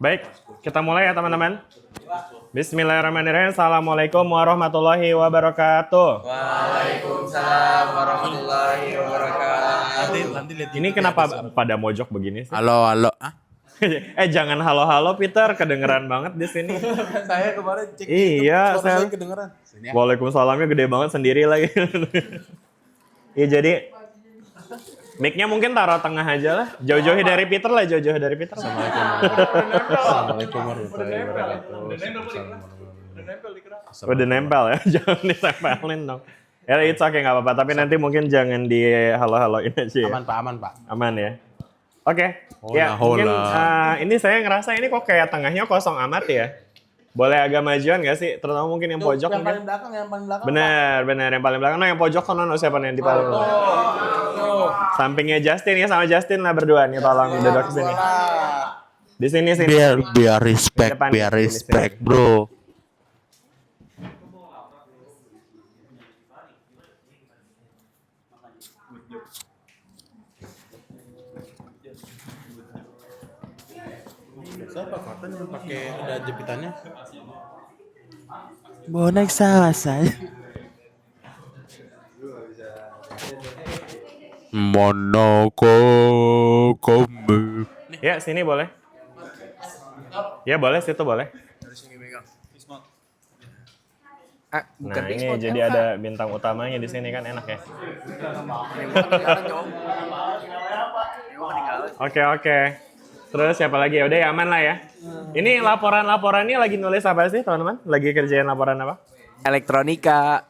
Baik, kita mulai ya teman-teman. Bismillahirrahmanirrahim. Assalamualaikum warahmatullahi wabarakatuh. Waalaikumsalam warahmatullahi wabarakatuh. Ini kenapa pada mojok begini sih? Halo. Jangan halo-halo Peter, kedengeran banget di sini. Saya kemarin cek Iya, saya kedengeran. Waalaikumsalamnya gede banget sendiri lagi. Iya, jadi mic-nya mungkin taruh tengah aja lah. Jauh-jauhi dari Peter lah, jauh-jauh dari Peter. Assalamualaikum warahmatullahi wabarakatuh. Udah nempel ya, jangan ditempelin dong. Ya, it's okay, nggak apa-apa. Tapi nanti mungkin jangan di halo-haloin aja ya. Aman Pak. Aman ya. Oke. Ya, Hola. mungkin ini saya ngerasa ini kok kayak tengahnya kosong amat ya. Boleh agak majuan nggak sih? Terutama mungkin yang pojok Yang mungkin. paling belakang. Bener, yang paling belakang. Nah, yang pojok kan siapa nih yang di paling belakang? Sampingnya Justin ya, sama Justin lah berdua nih, tolong duduk di sini. Di sini. Biar respect, Depan. bro. Siapa Fatan yang pakai ada jepitannya? Bonek sama saya. Monoko kamu. Ya, sini boleh. Ya, boleh, situ boleh. Nah, ini jadi ada bintang utamanya di sini kan enak ya. Oke. Terus siapa lagi? Udah ya, aman lah ya. Ini laporannya lagi nulis apa sih, teman-teman? Lagi kerjain laporan apa? Elektronika.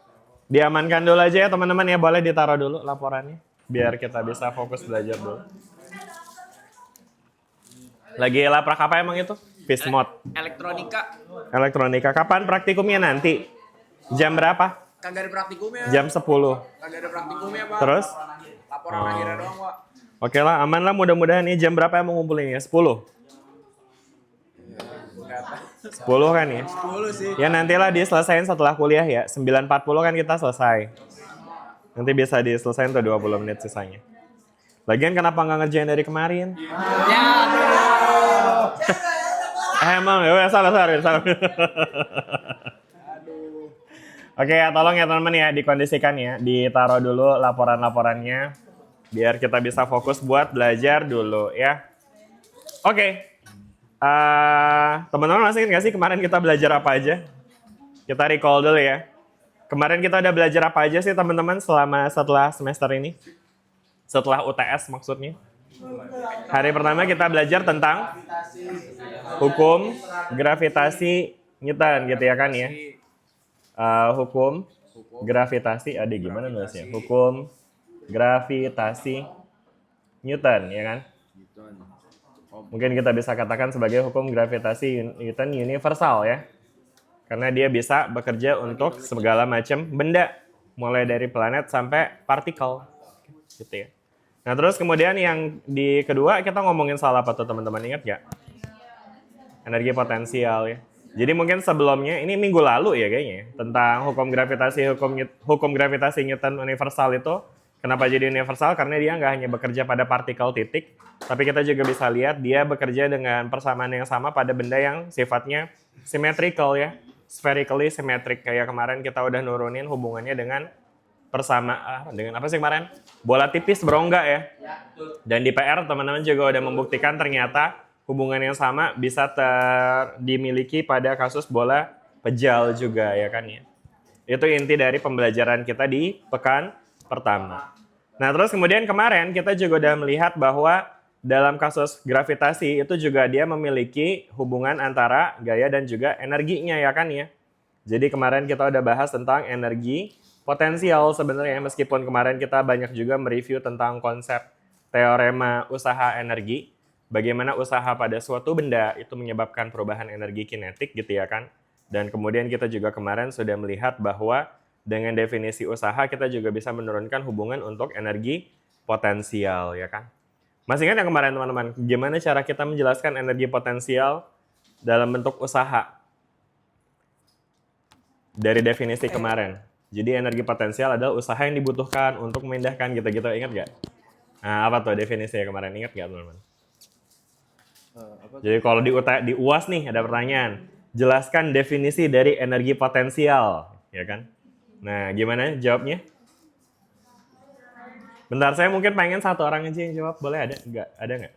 Diamankan dulu aja ya, teman-teman ya. Boleh ditaruh dulu laporannya. Biar kita bisa fokus belajar dulu. Lagi laprak apa emang itu? Pismod. Elektronika. Kapan praktikumnya nanti? Jam berapa? Kagak ada praktikumnya. Jam 10. Kagak ada praktikumnya, Pak. Terus? Laporan akhirnya doang, Pak. Oke lah, aman lah mudah-mudahan nih. Jam berapa yang mau ngumpulinnya? 10? 10 kan ya? 10 sih. Ya nantilah diselesain setelah kuliah ya. 9.40 kan kita selesai. Nanti bisa diselesain tuh 20 menit sisanya. Lagian kenapa nggak ngerjain dari kemarin? Ya. Emang ya, salah. Oke ya, tolong ya teman-teman ya, dikondisikan ya. Ditaruh dulu laporan-laporannya. Biar kita bisa fokus buat belajar dulu ya. Oke. Teman-teman masih ingat nggak sih kemarin kita belajar apa aja? Kita recall dulu ya. Kemarin kita udah belajar apa aja sih teman-teman setelah semester ini? Setelah UTS maksudnya. Hari pertama kita belajar tentang hukum gravitasi Newton gitu ya kan ya. Hukum gravitasi, gimana nulisnya? Hukum gravitasi Newton ya kan? Mungkin kita bisa katakan sebagai hukum gravitasi Newton universal ya. Karena dia bisa bekerja untuk segala macam benda, mulai dari planet sampai partikel gitu ya. Nah, terus kemudian yang di kedua kita ngomongin soal apa tuh teman-teman, ingat nggak? Energi potensial ya. Jadi mungkin sebelumnya, ini minggu lalu ya kayaknya, tentang hukum gravitasi Newton universal itu. Kenapa jadi universal? Karena dia nggak hanya bekerja pada partikel titik, tapi kita juga bisa lihat dia bekerja dengan persamaan yang sama pada benda yang sifatnya symmetrical ya. Spherically symmetric. Kayak kemarin kita udah nurunin hubungannya dengan dengan apa sih kemarin? Bola tipis berongga ya. Dan di PR teman-teman juga udah membuktikan ternyata hubungan yang sama bisa dimiliki pada kasus bola pejal juga ya kan ya. Itu inti dari pembelajaran kita di pekan pertama. Nah, terus kemudian kemarin kita juga udah melihat bahwa dalam kasus gravitasi itu juga dia memiliki hubungan antara gaya dan juga energinya ya kan ya. Jadi kemarin kita udah bahas tentang energi potensial sebenarnya, meskipun kemarin kita banyak juga mereview tentang konsep teorema usaha energi. Bagaimana usaha pada suatu benda itu menyebabkan perubahan energi kinetik gitu ya kan. Dan kemudian kita juga kemarin sudah melihat bahwa dengan definisi usaha kita juga bisa menurunkan hubungan untuk energi potensial ya kan. Masih ingat yang kemarin teman-teman, gimana cara kita menjelaskan energi potensial dalam bentuk usaha? Dari definisi kemarin. Jadi energi potensial adalah usaha yang dibutuhkan untuk memindahkan gitu-gitu, ingat nggak? Nah, apa tuh definisinya kemarin, ingat nggak teman-teman? Jadi kalau di UAS nih ada pertanyaan. Jelaskan definisi dari energi potensial, ya kan? Nah, gimana jawabnya? Bentar, saya mungkin pengen satu orang aja yang jawab. Boleh ada? Enggak? Ada nggak?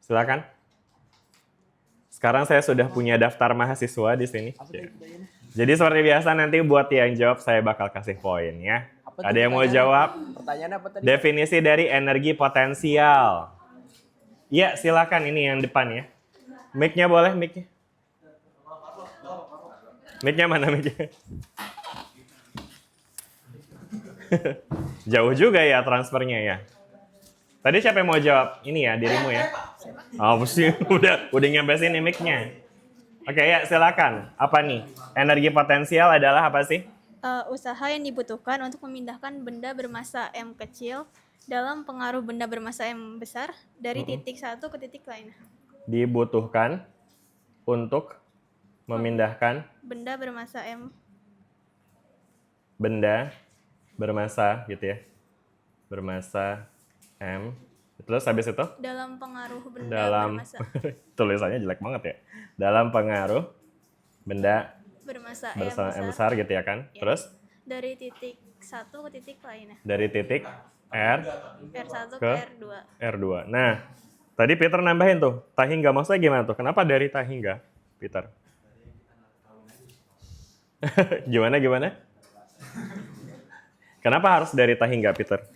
Silakan. Sekarang saya sudah punya daftar mahasiswa di sini. Jadi seperti biasa nanti buat yang jawab saya bakal kasih poin ya. Ada yang mau jawab? Pertanyaannya apa tadi? Definisi dari energi potensial. Iya, silakan ini yang depan ya. Mic-nya boleh, mic-nya. Mic-nya mana mic-nya? Jauh juga ya transfernya ya. Tadi siapa yang mau jawab? Ini ya, dirimu ya. Oh, sih, udah nyampe sini mic-nya. Oke ya, silakan. Apa nih? Energi potensial adalah apa sih? Usaha yang dibutuhkan untuk memindahkan benda bermassa M kecil dalam pengaruh benda bermassa M besar dari titik satu ke titik lain. Dibutuhkan untuk memindahkan Benda bermassa M benda bermassa gitu ya. Bermassa M. Terus habis itu? dalam pengaruh benda Dalam bermassa tulisannya jelek banget ya. Dalam pengaruh benda bermassa M besar gitu ya kan. Ya. Terus dari titik satu ke titik lainnya. dari titik R R1 ke ke R2. R2. Nah, tadi Peter nambahin tuh, tahingga maksudnya gimana tuh? Kenapa dari tahingga, Peter? Gimana? Kenapa harus dari tahingga, Peter?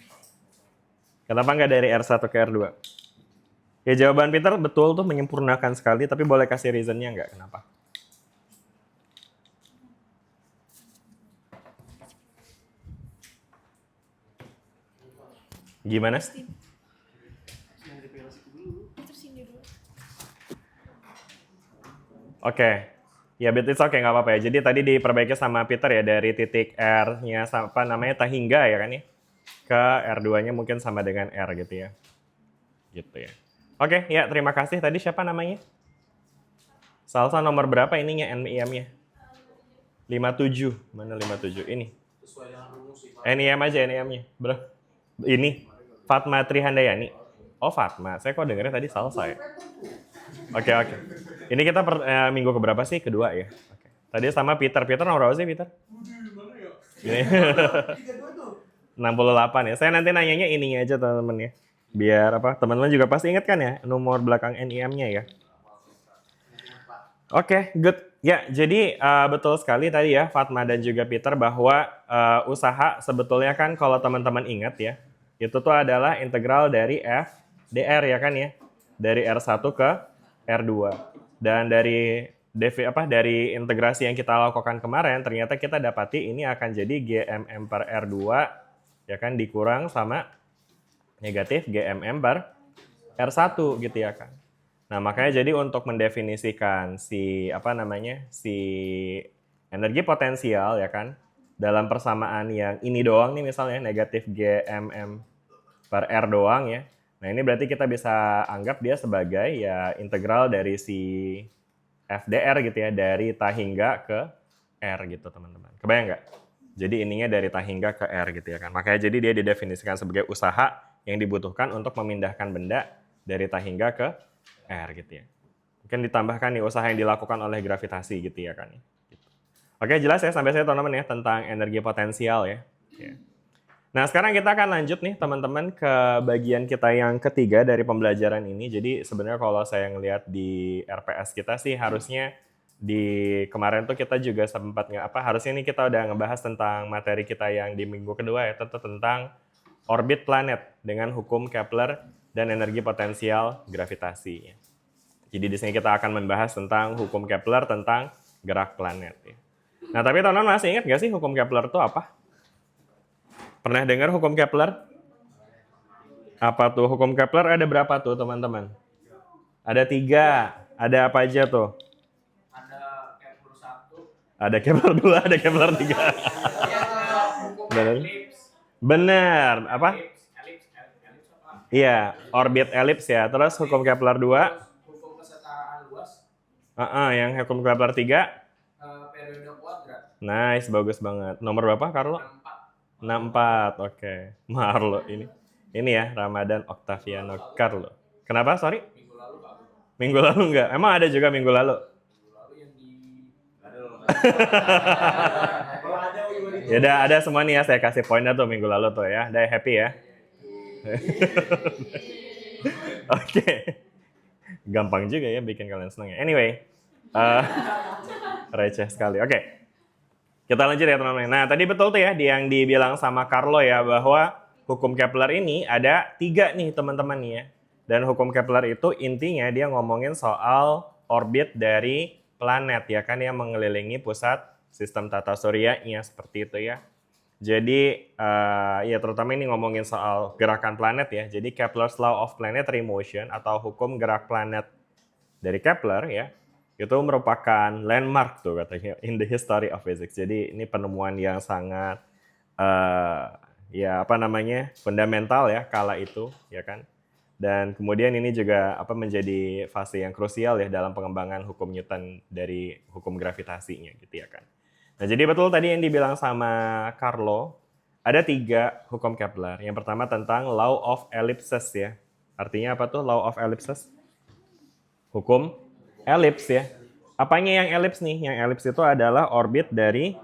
Kenapa nggak dari R1 ke R2? Ya jawaban Peter betul tuh menyempurnakan sekali, tapi boleh kasih reasonnya nggak? Kenapa? Gimana? Oke. Ya, but it's okay, nggak apa-apa ya. Jadi tadi diperbaiki sama Peter ya, dari titik R-nya apa namanya tahingga ya kan ya. Ke R2-nya mungkin sama dengan R gitu ya. Gitu ya. Oke, ya terima kasih. Tadi siapa namanya? Salsa nomor berapa ininya NIM-nya? 57. Mana 57? Ini. NIM aja NIM-nya. Bro. Ini Fatma Trihandayani. Oh, Fatma. Saya kok dengernya tadi Salsa ya. Oke. Ini kita minggu keberapa sih? Kedua ya. Oke. Tadi sama Peter. Peter nomor berapa sih, Peter? Ini. 68 ya. Saya nanti nanyanya ininya aja teman-teman ya. Biar apa? Teman-teman juga pasti ingat kan ya nomor belakang NIM-nya ya. Oke, good. Ya, jadi betul sekali tadi ya Fatma dan juga Peter bahwa usaha sebetulnya kan kalau teman-teman ingat ya, itu tuh adalah integral dari FDR ya kan ya. Dari R1 ke R2. Dan dari dari integrasi yang kita lakukan kemarin ternyata kita dapati ini akan jadi GMM per R2 ya kan dikurang sama negatif GMM per R1 gitu ya kan. Nah, makanya jadi untuk mendefinisikan si energi potensial ya kan dalam persamaan yang ini doang nih misalnya negatif GMM per R doang ya. Nah, ini berarti kita bisa anggap dia sebagai ya integral dari si FDR gitu ya, dari tahingga ke R gitu teman-teman. Kebayang nggak? Jadi ininya dari tahingga ke R gitu ya kan. Makanya jadi dia didefinisikan sebagai usaha yang dibutuhkan untuk memindahkan benda dari tahingga ke R gitu ya. Mungkin ditambahkan nih usaha yang dilakukan oleh gravitasi gitu ya kan. Gitu. Oke, jelas ya sampai saya teman-teman ya tentang energi potensial ya. Nah, sekarang kita akan lanjut nih teman-teman ke bagian kita yang ketiga dari pembelajaran ini. Jadi sebenarnya kalau saya ngelihat di RPS kita sih harusnya di kemarin tuh kita juga sempat harusnya nih kita udah ngebahas tentang materi kita yang di minggu kedua ya, tentang orbit planet dengan hukum Kepler dan energi potensial gravitasi. Jadi di sini kita akan membahas tentang hukum Kepler tentang gerak planet. Ya. Nah, tapi teman-teman masih ingat nggak sih hukum Kepler itu apa? Pernah dengar hukum Kepler? Apa tuh hukum Kepler? Ada berapa tuh teman-teman? Ada 3. Ada apa aja tuh? Ada Kepler 1. Ada Kepler 2, ada Kepler 3. Benar? Benar. Apa? Elips apa? Iya, orbit elips ya. Terus hukum Kepler 2. Hukum kesetaraan luas. Yang hukum Kepler 3. Periode kuadrat. Nice, bagus banget. Nomor berapa, Carlo? 64. Oke. Marlo ini. Ini ya, Ramadan Octaviano Carlo. Kenapa? Sorry? Minggu lalu Pak. Minggu lalu enggak? Emang ada juga minggu lalu? Lalu yang di Ya udah ada semua nih ya, saya kasih poinnya tuh minggu lalu tuh ya. Udah happy ya? Oke. Gampang juga ya bikin kalian senang ya. Anyway, receh sekali. Oke. Kita lanjut ya teman-teman. Nah tadi betul tuh ya yang dibilang sama Carlo ya bahwa hukum Kepler ini ada 3 nih teman-teman nih ya. Dan hukum Kepler itu intinya dia ngomongin soal orbit dari planet ya kan yang mengelilingi pusat sistem tata suryanya seperti itu ya. Jadi ya terutama ini ngomongin soal gerakan planet ya. Jadi Kepler's Law of Planetary Motion atau hukum gerak planet dari Kepler ya, itu merupakan landmark tuh katanya in the history of physics. Jadi ini penemuan yang sangat ya apa namanya fundamental ya kala itu ya kan. Dan kemudian ini juga apa menjadi fase yang krusial ya dalam pengembangan hukum Newton dari hukum gravitasinya gitu ya kan. Nah jadi betul tadi yang dibilang sama Carlo, ada 3 hukum Kepler. Yang pertama tentang law of ellipses ya. Artinya apa tuh law of ellipses? Hukum elips ya. Apanya yang elips nih? Yang elips itu adalah orbit dari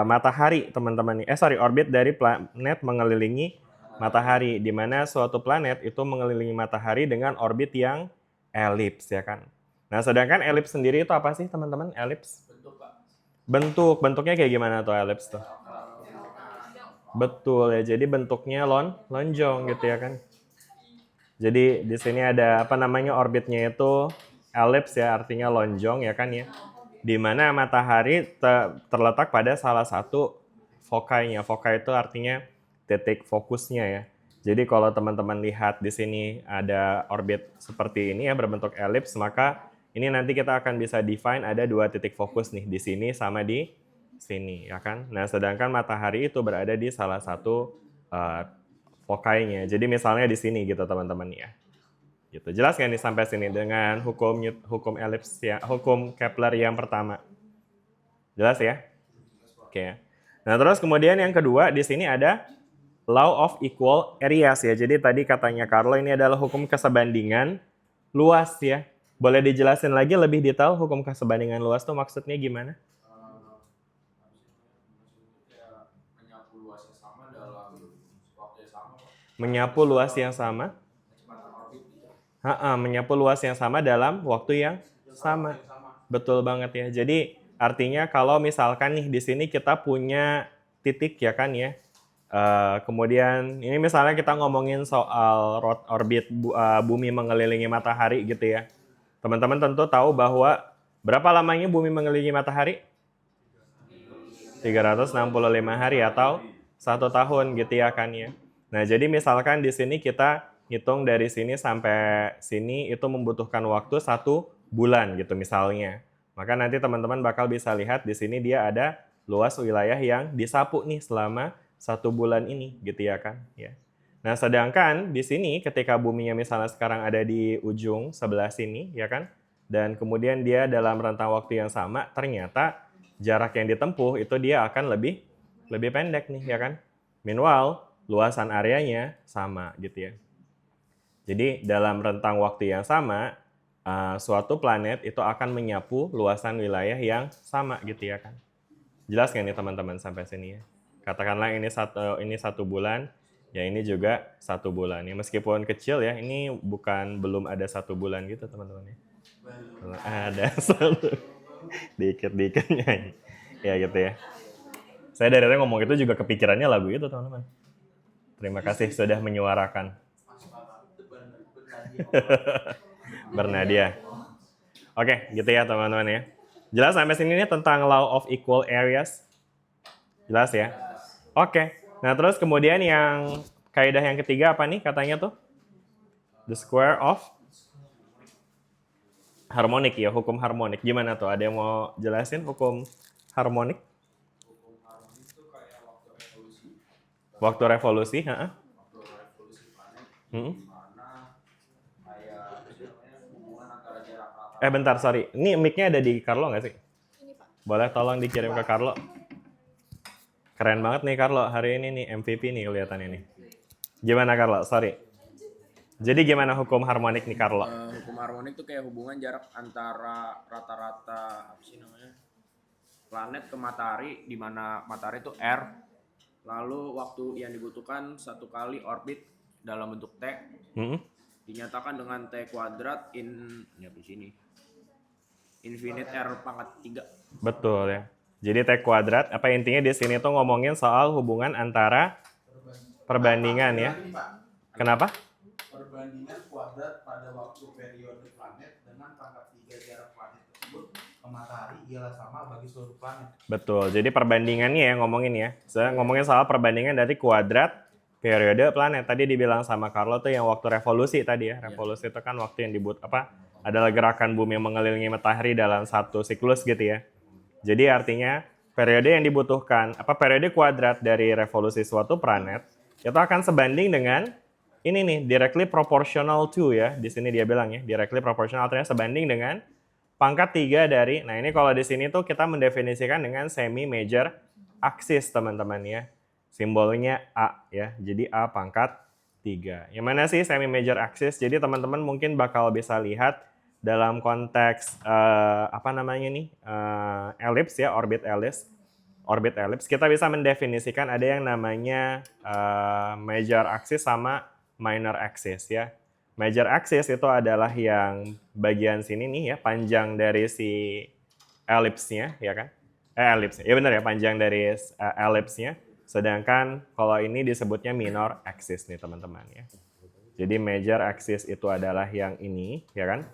matahari teman-teman nih. Orbit dari planet mengelilingi matahari, di mana suatu planet itu mengelilingi matahari dengan orbit yang elips ya kan. Nah, sedangkan elips sendiri itu apa sih teman-teman? Elips? Bentuknya kayak gimana tuh elips tuh? Betul ya. Jadi bentuknya lonjong gitu ya kan. Jadi di sini ada apa namanya orbitnya itu elips ya, artinya lonjong ya kan ya. Di mana matahari terletak pada salah satu foci-nya. Foci itu artinya titik fokusnya ya. Jadi kalau teman-teman lihat di sini ada orbit seperti ini ya berbentuk elips, maka ini nanti kita akan bisa define ada 2 titik fokus nih di sini sama di sini ya kan. Nah, sedangkan matahari itu berada di salah satu foci-nya. Jadi misalnya di sini gitu teman-teman ya. Gitu. Jelas nggak nih sampai sini dengan hukum elips ya, hukum Kepler yang pertama? Jelas ya? Oke. Nah, terus kemudian yang kedua di sini ada law of equal areas ya. Jadi tadi katanya Carlo ini adalah hukum kesebandingan luas ya. Boleh dijelasin lagi lebih detail hukum kesebandingan luas tuh maksudnya gimana? menyapu luas yang sama dalam waktu yang sama. Menyapu luas yang sama? Kecepatan orbit gitu. Menyapu luas yang sama dalam waktu yang sama. Betul banget ya. Jadi artinya kalau misalkan nih di sini kita punya titik ya kan ya. Kemudian ini misalnya kita ngomongin soal orbit bumi mengelilingi matahari gitu ya. Teman-teman tentu tahu bahwa berapa lamanya bumi mengelilingi matahari? 365 hari atau 1 tahun gitu ya kan ya. Nah, jadi misalkan di sini kita hitung dari sini sampai sini itu membutuhkan waktu 1 bulan gitu misalnya. Maka nanti teman-teman bakal bisa lihat di sini dia ada luas wilayah yang disapu nih selama 1 bulan ini gitu ya kan ya. Nah, sedangkan di sini ketika buminya misalnya sekarang ada di ujung sebelah sini ya kan, dan kemudian dia dalam rentang waktu yang sama, ternyata jarak yang ditempuh itu dia akan lebih pendek nih ya kan. Meanwhile, luasan areanya sama gitu ya. Jadi dalam rentang waktu yang sama, suatu planet itu akan menyapu luasan wilayah yang sama gitu ya kan. Jelas nggak nih teman-teman sampai sini ya? Katakanlah ini 1 bulan, ya ini juga 1 bulan. Ya meskipun kecil ya, ini belum ada 1 bulan gitu teman-teman ya. Ada 1. Dikit-dikit nyanyi. Ya gitu ya. Saya dari tadi ngomong itu juga kepikirannya lagu itu teman-teman. Terima kasih sudah menyuarakan. Bernadia. Oke, gitu ya teman-teman ya. Jelas sampai sini nih tentang law of equal areas? Jelas ya? Oke. Nah, terus kemudian yang kaidah yang ketiga apa nih katanya tuh? The square of harmonic ya, hukum harmonik. Gimana tuh? Ada yang mau jelasin hukum harmonik? Hukum harmonis itu kayak waktu revolusi. Waktu revolusi, Waktu revolusi planet. Di mana kayak hubungan antara jarak rata. Bentar, sorry. Ini mic-nya ada di Carlo nggak sih? Ini Pak. Boleh tolong dikirim ke Carlo? Keren banget nih Carlo, hari ini nih MVP nih kelihatannya nih. Gimana Carlo? Sorry. Jadi gimana hukum harmonik nih Carlo? Hukum harmonik tuh kayak hubungan jarak antara rata-rata apa sih namanya planet ke matahari, di mana matahari itu R, lalu waktu yang dibutuhkan satu kali orbit dalam bentuk T Hmm? dinyatakan dengan T kuadrat ya di sini infinite R pangkat 3. Betul ya. Jadi T kuadrat, apa intinya di sini tuh ngomongin soal hubungan antara perbandingan ya. Kenapa? Perbandingan kuadrat pada waktu periode planet dengan pangkat 3 jarak planet tersebut ke matahari ialah sama bagi seluruh planet. Betul. Jadi perbandingannya ya ngomongin ya. Saya ngomongin soal perbandingan dari kuadrat periode planet. Tadi dibilang sama Carlo tuh yang waktu revolusi tadi ya. Revolusi itu kan waktu yang adalah gerakan bumi yang mengelilingi matahari dalam satu siklus gitu ya. Jadi artinya periode yang dibutuhkan, periode kuadrat dari revolusi suatu planet itu akan sebanding dengan ini nih, directly proportional to ya. Di sini dia bilang ya, directly proportional artinya sebanding dengan pangkat 3 dari, nah ini kalau di sini tuh kita mendefinisikan dengan semi major axis teman-teman ya. Simbolnya A ya, jadi A pangkat 3. Yang mana sih semi major axis? Jadi teman-teman mungkin bakal bisa lihat dalam konteks elips ya, orbit elips kita bisa mendefinisikan ada yang namanya major axis sama minor axis ya. Major axis itu adalah yang bagian sini nih ya, panjang dari si elipsnya ya kan? Elipsnya. Ya benar ya, panjang dari elipsnya. Sedangkan kalau ini disebutnya minor axis nih teman-teman ya. Jadi major axis itu adalah yang ini ya kan?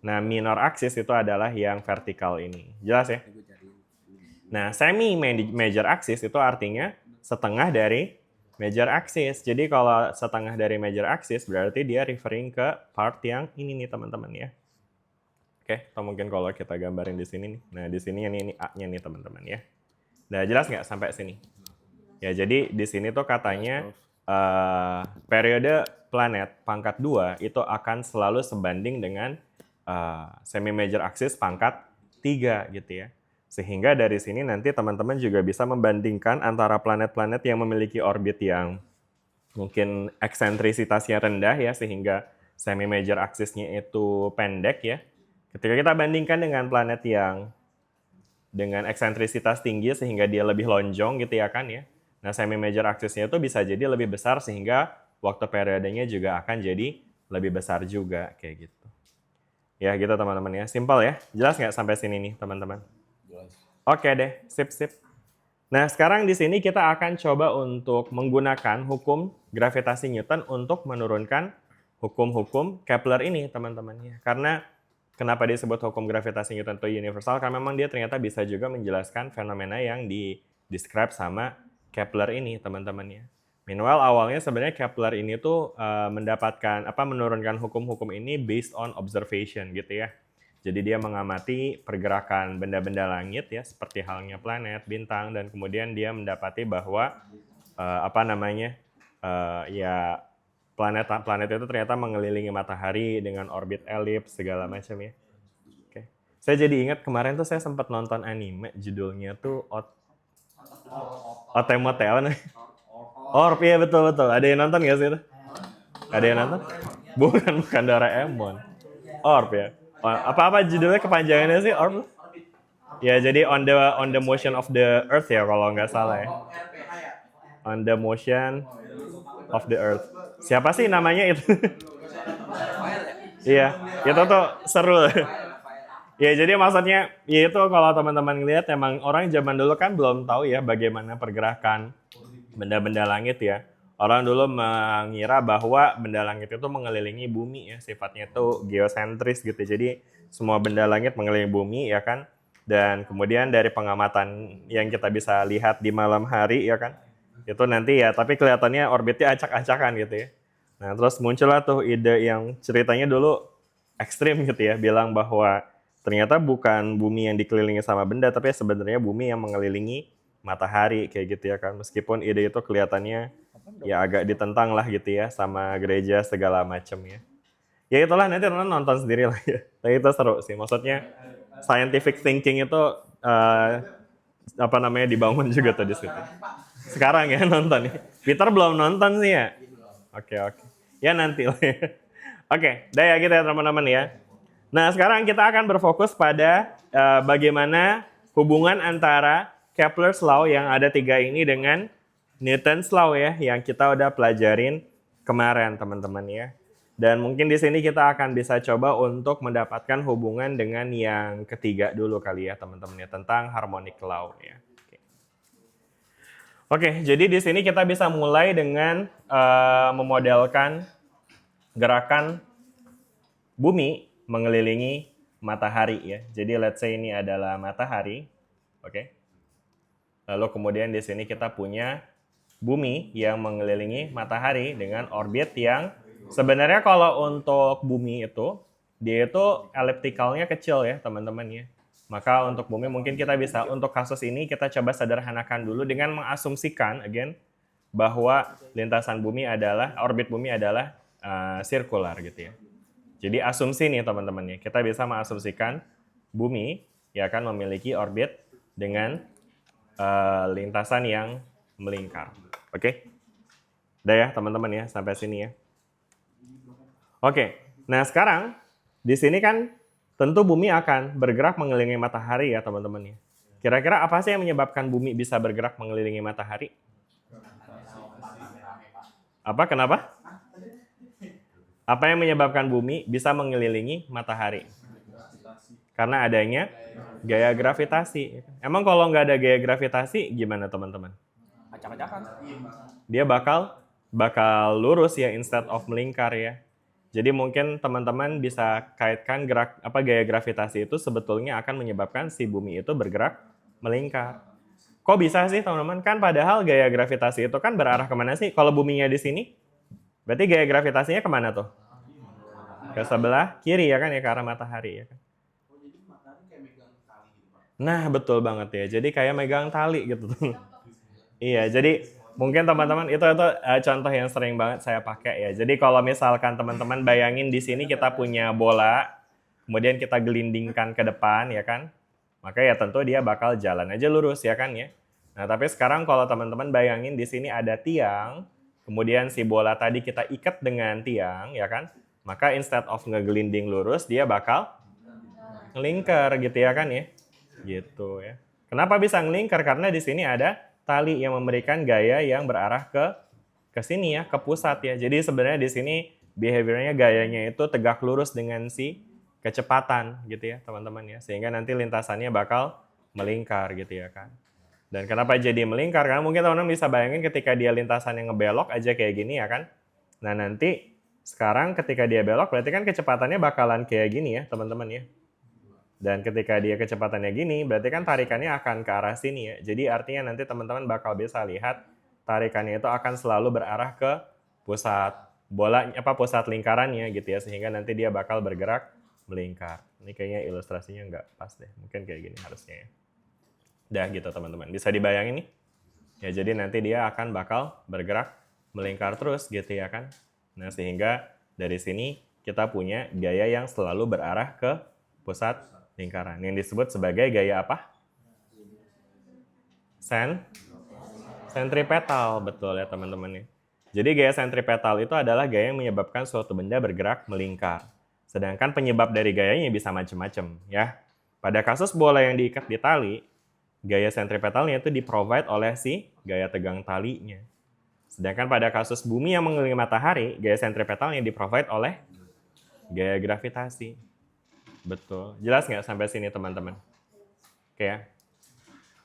Nah, minor axis itu adalah yang vertikal ini. Jelas ya? Nah, semi major axis itu artinya setengah dari major axis. Jadi kalau setengah dari major axis berarti dia referring ke part yang ini nih teman-teman ya. Oke, atau mungkin kalau kita gambarin di sini nih. Nah, di sini ini A-nya nih teman-teman ya. Nah, jelas nggak sampai sini? Ya, jadi di sini tuh katanya periode planet pangkat 2 itu akan selalu sebanding dengan semi major axis pangkat 3 gitu ya. Sehingga dari sini nanti teman-teman juga bisa membandingkan antara planet-planet yang memiliki orbit yang mungkin eksentrisitasnya rendah ya, sehingga semi major axis-nya itu pendek ya. Ketika kita bandingkan dengan planet yang dengan eksentrisitas tinggi sehingga dia lebih lonjong gitu ya kan ya. Nah, semi major axis-nya itu bisa jadi lebih besar sehingga waktu periodenya juga akan jadi lebih besar juga kayak gitu. Ya gitu teman-teman ya, simpel ya. Jelas nggak sampai sini nih teman-teman? Jelas. Oke deh, sip. Nah sekarang di sini kita akan coba untuk menggunakan hukum gravitasi Newton untuk menurunkan hukum-hukum Kepler ini teman-teman ya. Karena kenapa disebut hukum gravitasi Newton itu universal? Karena memang dia ternyata bisa juga menjelaskan fenomena yang di-describe sama Kepler ini teman-teman ya. Meanwhile awalnya sebenarnya Kepler ini tuh menurunkan hukum-hukum ini based on observation gitu ya. Jadi dia mengamati pergerakan benda-benda langit ya, seperti halnya planet, bintang, dan kemudian dia mendapati bahwa planet itu ternyata mengelilingi matahari dengan orbit elips segala macam ya. Oke. Saya jadi ingat kemarin tuh saya sempat nonton anime judulnya tuh Otemote apa namanya? Orb, iya betul. Ada yang nonton nggak sih itu? Ada yang nonton? Bukan Doraemon. Orb ya. Apa judulnya kepanjangannya sih Orb? Ya jadi on the motion of the earth ya kalau nggak salah ya. On the motion of the earth. Siapa sih namanya itu? Iya, itu tuh seru. Ya jadi maksudnya ya itu kalau teman-teman ngelihat emang orang zaman dulu kan belum tahu ya bagaimana pergerakan benda-benda langit ya. Orang dulu mengira bahwa benda langit itu mengelilingi bumi ya, sifatnya itu geosentris gitu. Jadi semua benda langit mengelilingi bumi ya kan. Dan kemudian dari pengamatan yang kita bisa lihat di malam hari ya kan. Itu nanti ya, tapi kelihatannya orbitnya acak-acakan gitu ya. Nah, terus muncullah tuh ide yang ceritanya dulu ekstrim gitu ya, bilang bahwa ternyata bukan bumi yang dikelilingi sama benda, tapi sebenarnya bumi yang mengelilingi matahari kayak gitu ya kan. Meskipun ide itu kelihatannya ya agak ditentang lah gitu ya sama gereja segala macam ya. Ya itulah nanti nonton sendiri lah ya. Tapi itu seru sih. Maksudnya scientific thinking itu dibangun juga tuh di situ. Sekarang ya nonton ya. Peter belum nonton sih ya. Oke. Ya nanti lah ya. Oke, dah ya gitu ya teman-teman ya. Nah sekarang kita akan berfokus pada bagaimana hubungan antara Kepler's Law yang ada 3 ini dengan Newton's Law ya, yang kita udah pelajarin kemarin teman-teman ya. Dan mungkin di sini kita akan bisa coba untuk mendapatkan hubungan dengan yang ketiga dulu kali ya teman-teman ya, tentang harmonic law ya. Oke, jadi di sini kita bisa mulai dengan memodelkan gerakan bumi mengelilingi matahari ya. Jadi let's say ini adalah matahari. Oke. Lalu kemudian di sini kita punya bumi yang mengelilingi matahari dengan orbit yang sebenarnya kalau untuk bumi itu dia itu ellipticalnya kecil ya teman-teman ya. Maka untuk bumi mungkin kita bisa untuk kasus ini kita coba sederhanakan dulu dengan mengasumsikan again bahwa lintasan bumi adalah orbit bumi adalah sirkular gitu ya. Jadi asumsi nih teman-teman ya, kita bisa mengasumsikan bumi ya kan memiliki orbit dengan lintasan yang melingkar. Oke? Udah ya teman-teman ya sampai sini ya. Oke. Nah, sekarang di sini kan tentu bumi akan bergerak mengelilingi matahari ya teman-teman ya. Kira-kira apa sih yang menyebabkan bumi bisa bergerak mengelilingi matahari? Apa? Kenapa? Apa yang menyebabkan bumi bisa mengelilingi matahari? Karena adanya gaya gravitasi. Emang kalau nggak ada gaya gravitasi gimana teman-teman? Acak-acakan. Dia bakal lurus ya instead of melingkar ya. Jadi mungkin teman-teman bisa kaitkan gaya gravitasi itu sebetulnya akan menyebabkan si bumi itu bergerak melingkar. Kok bisa sih teman-teman? Kan padahal gaya gravitasi itu kan berarah kemana sih? Kalau buminya di sini, berarti gaya gravitasinya kemana tuh? Ke sebelah kiri ya kan ya, ke arah matahari ya kan. Nah betul banget ya, jadi kayak megang tali gitu tuh. Iya, jadi mungkin teman-teman itu contoh yang sering banget saya pakai ya. Jadi kalau misalkan teman-teman bayangin di sini kita punya bola, kemudian kita gelindingkan ke depan ya kan, maka ya tentu dia bakal jalan aja lurus ya kan ya. Nah tapi sekarang kalau teman-teman bayangin di sini ada tiang, kemudian si bola tadi kita ikat dengan tiang ya kan, maka instead of ngegelinding lurus dia bakal ngelingkar gitu ya kan ya, gitu ya. Kenapa bisa ngelingkar? Karena di sini ada tali yang memberikan gaya yang berarah ke sini ya, ke pusat ya. Jadi sebenarnya di sini behaviornya gayanya itu tegak lurus dengan si kecepatan gitu ya teman-teman ya. Sehingga nanti lintasannya bakal melingkar gitu ya kan. Dan kenapa jadi melingkar? Karena mungkin teman-teman bisa bayangin ketika dia lintasannya ngebelok aja kayak gini ya kan. Nah nanti sekarang ketika dia belok berarti kan kecepatannya bakalan kayak gini ya teman-teman ya. Dan ketika dia kecepatannya gini, berarti kan tarikannya akan ke arah sini ya. Jadi artinya nanti teman-teman bakal bisa lihat tarikannya itu akan selalu berarah ke pusat pusat lingkarannya gitu ya, sehingga nanti dia bakal bergerak melingkar. Ini kayaknya ilustrasinya nggak pas deh. Mungkin kayak gini harusnya ya. Udah gitu teman-teman. Bisa dibayangin nih? Ya jadi nanti dia akan bakal bergerak melingkar terus gitu ya kan. Nah, sehingga dari sini kita punya gaya yang selalu berarah ke pusat lingkaran yang disebut sebagai gaya apa? Sentripetal, betul ya teman-teman ya. Jadi gaya sentripetal itu adalah gaya yang menyebabkan suatu benda bergerak melingkar. Sedangkan penyebab dari gayanya bisa macam-macam ya. Pada kasus bola yang diikat di tali, gaya sentripetalnya itu di-provide oleh si gaya tegang talinya. Sedangkan pada kasus bumi yang mengelilingi matahari, gaya sentripetalnya di-provide oleh gaya gravitasi. Betul. Jelas nggak sampai sini teman-teman? Oke ya.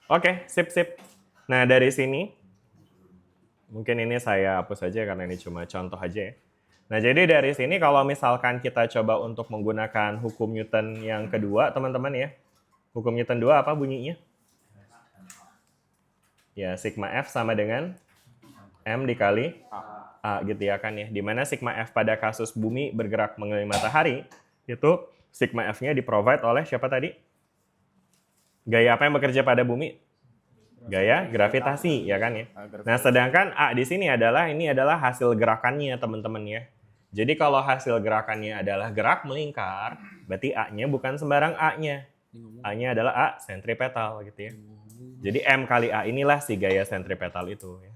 Oke, sip. Nah dari sini, mungkin ini saya hapus aja karena ini cuma contoh aja ya. Nah jadi dari sini kalau misalkan kita coba untuk menggunakan hukum Newton yang kedua teman-teman ya. Hukum Newton 2 apa bunyinya? Ya, sigma F sama dengan M dikali A gitu ya kan ya. Dimana sigma F pada kasus bumi bergerak mengelilingi matahari, itu sigma F-nya di-provide oleh siapa tadi? Gaya apa yang bekerja pada bumi? Gaya gravitasi, ya kan ya? Nah, sedangkan A di sini ini adalah hasil gerakannya, teman-teman ya. Jadi kalau hasil gerakannya adalah gerak melingkar, berarti A-nya bukan sembarang A-nya. A-nya adalah A sentripetal gitu ya. Jadi M kali A inilah si gaya sentripetal itu ya.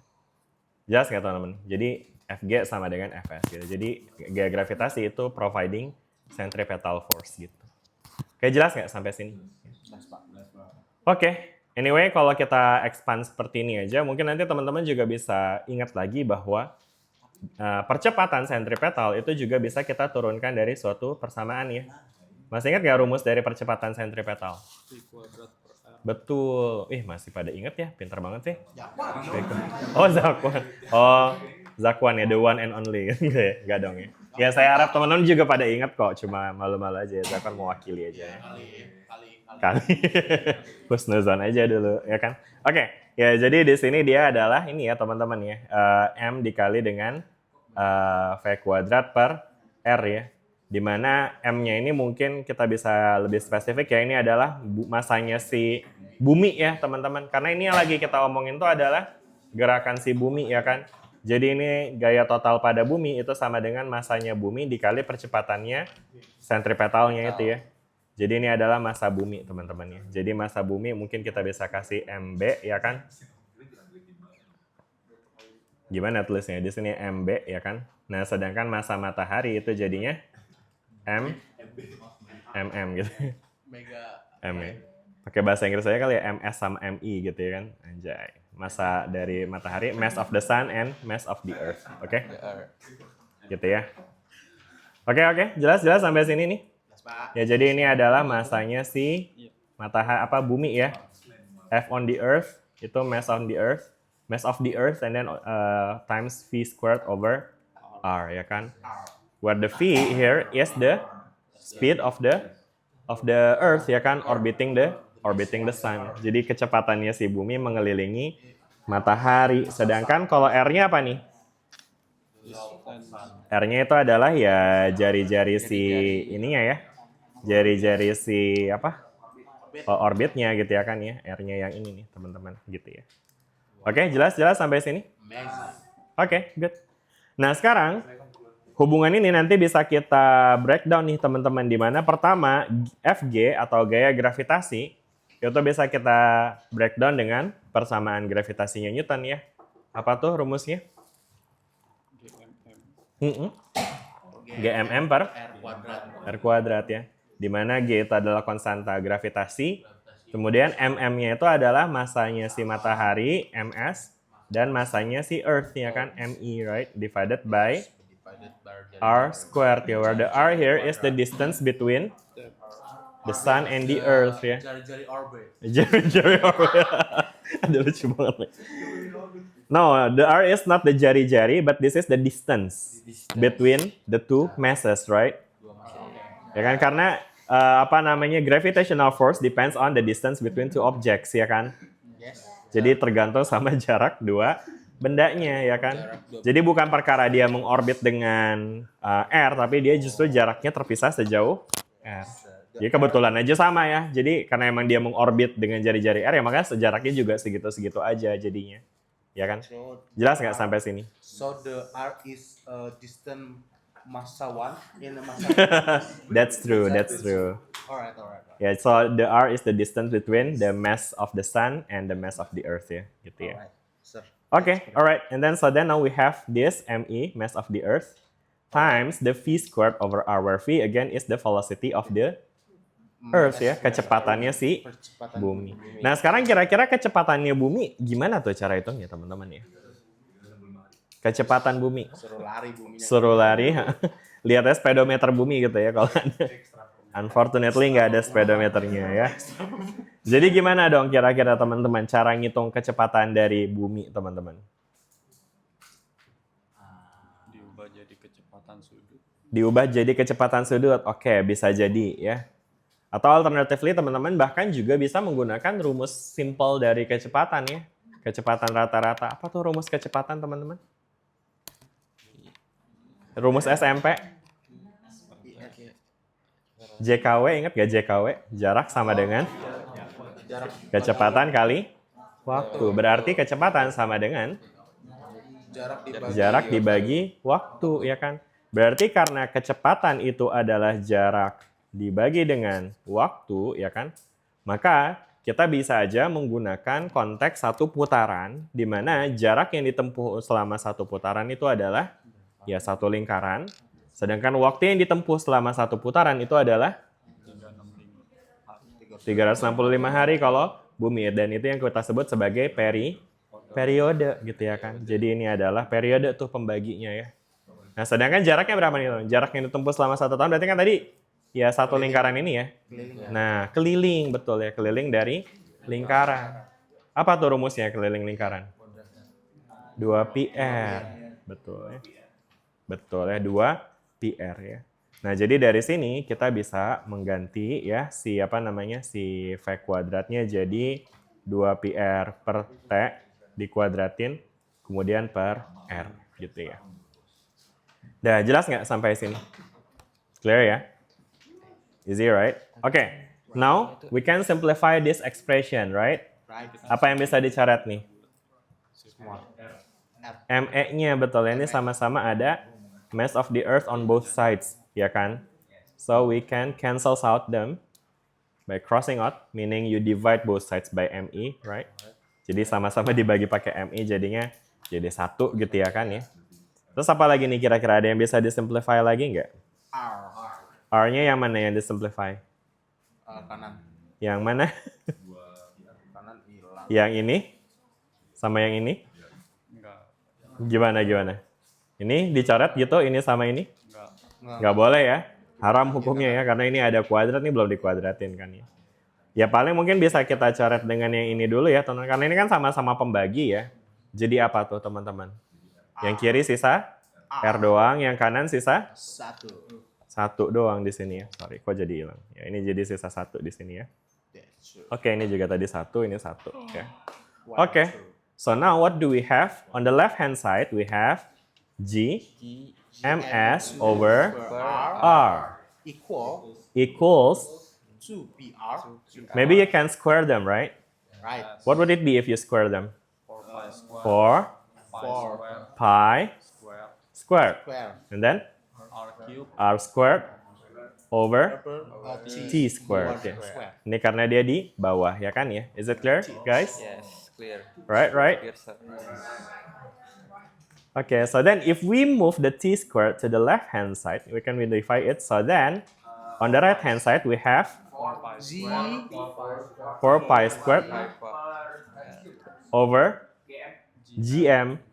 Jelas nggak teman-teman? Jadi Fg sama dengan Fs gitu. Jadi gaya gravitasi itu providing centripetal force gitu. Oke, jelas nggak sampai sini? Oke, anyway kalau kita expand seperti ini aja, mungkin nanti teman-teman juga bisa ingat lagi bahwa percepatan sentripetal itu juga bisa kita turunkan dari suatu persamaan ya. Masih ingat nggak rumus dari percepatan sentripetal? Betul. Masih pada ingat ya? Pintar banget sih. Oh, Zakwan. Oh, Zakwan ya, the one and only. Enggak dong ya. Ya, saya harap teman-teman juga pada ingat kok. Cuma malu-malu aja. Zakwan mewakili aja ya. Kali. Husnuzon aja dulu, ya kan? Oke, ya jadi di sini dia adalah ini ya teman-teman ya. M dikali dengan V kuadrat per R ya. Dimana M-nya ini mungkin kita bisa lebih spesifik ya, ini adalah masanya si bumi ya teman-teman. Karena ini yang lagi kita omongin itu adalah gerakan si bumi ya kan. Jadi ini gaya total pada bumi itu sama dengan masanya bumi dikali percepatannya sentripetalnya itu ya. Jadi ini adalah massa bumi teman-teman ya. Jadi massa bumi mungkin kita bisa kasih MB ya kan. Gimana tulisnya? Di sini MB ya kan. Nah sedangkan massa matahari itu jadinya MM gitu. M ya. Pakai bahasa Inggris saya kali ya, MS sama MI gitu ya kan. Anjay. Massa dari matahari, mass of the sun and mass of the earth. Oke? Gitu ya. Oke. Jelas sampai sini nih. Ya jadi ini adalah massanya si matahari bumi ya. F on the earth itu mass on the earth. Mass of the earth and then times V squared over R ya kan. Where the V here is the speed of the earth ya kan, orbiting the sun. Jadi kecepatannya si bumi mengelilingi matahari. Sedangkan kalau R-nya apa nih? R-nya itu adalah ya jari-jari si ininya ya. Jari-jari si orbitnya gitu ya kan ya. R-nya yang ini nih teman-teman gitu ya. Oke, jelas sampai sini? Oke, good. Nah, sekarang hubungan ini nanti bisa kita breakdown nih teman-teman, di mana pertama Fg atau gaya gravitasi itu bisa kita breakdown dengan persamaan gravitasinya Newton ya. Apa tuh rumusnya? Gmm per R kuadrat ya. Di mana G itu adalah konstanta gravitasi, kemudian mm-nya itu adalah masanya si matahari, ms, dan masanya si earth ya kan, mi, right? Divided by R squared ya, where the R here is the distance between the sun and the earth ya. Jari-jari orbit. Jari-jari orbit. Aduh lucu banget. No, the R is not the jari-jari, but this is the distance between the two masses, right? Ya kan, karena gravitational force depends on the distance between two objects ya kan. Jadi tergantung sama jarak dua bendanya ya kan. Jadi bukan perkara dia mengorbit dengan R, tapi dia justru jaraknya terpisah sejauh R. Jadi kebetulan aja sama ya. Jadi karena emang dia mengorbit dengan jari-jari R ya, makanya jaraknya juga segitu-segitu aja jadinya. Ya kan? Jelas nggak sampai sini? So the R is distant massa 1 in the massa. That's true. Alright. Yeah, so the R is the distance between the mass of the sun and the mass of the earth ya, gitu ya. Alright, sir. Okay, alright. And then now we have this ME, mass of the earth, times the V squared over R, where V again is the velocity of the earth ya, kecepatannya si bumi. Nah sekarang kira-kira kecepatannya bumi gimana tuh cara hitungnya teman-teman ya? Kecepatan bumi. Suruh lari. Lihat ya speedometer bumi gitu ya kalau ada. Unfortunately nggak ada speedometernya ya. Jadi gimana dong kira-kira teman-teman cara ngitung kecepatan dari bumi teman-teman? Diubah jadi kecepatan sudut. Oke, bisa jadi ya. Atau alternatively teman-teman bahkan juga bisa menggunakan rumus simple dari kecepatan ya. Kecepatan rata-rata. Apa tuh rumus kecepatan teman-teman? Rumus SMP. JKW, ingat gak JKW? Jarak sama dengan kecepatan kali waktu. Berarti kecepatan sama dengan jarak dibagi waktu, ya kan? Berarti karena kecepatan itu adalah jarak dibagi dengan waktu, ya kan? Maka kita bisa aja menggunakan konteks satu putaran, di mana jarak yang ditempuh selama satu putaran itu adalah ya satu lingkaran. Sedangkan waktu yang ditempuh selama satu putaran itu adalah 365 hari kalau bumi, dan itu yang kita sebut sebagai periode gitu ya kan. Jadi ini adalah periode tuh pembaginya ya. Nah, sedangkan jaraknya berapa nih, teman? Jarak yang ditempuh selama 1 tahun berarti kan tadi ya satu lingkaran ini ya. Nah, keliling, betul ya, keliling dari lingkaran. Apa tuh rumusnya keliling lingkaran? 2πr. Betul ya. Betul ya, 2πr ya. Nah, jadi dari sini kita bisa mengganti ya si V kuadratnya jadi 2πr per T dikuadratin kemudian per R gitu ya. Udah jelas nggak sampai sini? Clear ya? Easy, right? Okay. Now we can simplify this expression, right? Apa yang bisa dicoret nih? ME-nya betul, ini sama-sama ada mass of the earth on both sides, ya kan? So we can cancel out them by crossing out, meaning you divide both sides by ME, right? Jadi sama-sama dibagi pakai ME, jadinya jadi 1 gitu ya kan ya. Terus apa lagi nih kira-kira, ada yang bisa disimplify lagi nggak? R-nya yang mana yang disimplify? Kanan. Yang mana? Kanan hilang. Yang ini? Sama yang ini? Gimana? Ini dicoret gitu, ini sama ini? Nggak boleh ya. Haram hukumnya ya, karena ini ada kuadrat nih belum dikuadratin kan ya. Ya paling mungkin bisa kita coret dengan yang ini dulu ya, teman-teman. Karena ini kan sama-sama pembagi ya. Jadi apa tuh teman-teman? Yang kiri sisa R doang, yang kanan sisa 1 doang di sini ya. Sorry, kok jadi hilang. Ya ini jadi sisa 1 di sini ya. Oke, ini juga tadi 1, ini 1 ya. Oke. So now what do we have? On the left hand side we have G ms over R equals 2πr. maybe you can square them, right? Right. What would it be if you square them? 4 pi squared. And then R squared over T squared. Ya. Ini karena dia di bawah ya kan ya. Is it clear, guys? Yes, clear. Right? Clear, sir. Okay, so then if we move the T squared to the left hand side, we can modify it. So then on the right hand side we have 4 pi squared over gm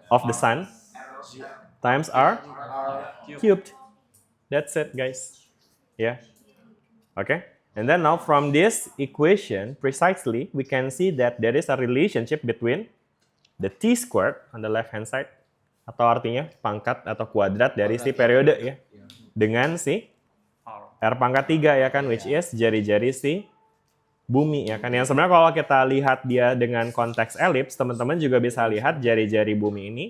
of the sun times R cubed. That's it, guys. Yeah. Okay. And then now from this equation, precisely, we can see that there is a relationship between the T squared on the left hand side, atau artinya pangkat atau kuadrat dari si periode ya, dengan si R pangkat 3 ya kan, which is jari-jari si bumi ya kan. Yang sebenarnya kalau kita lihat dia dengan konteks elips, teman-teman juga bisa lihat jari-jari bumi ini,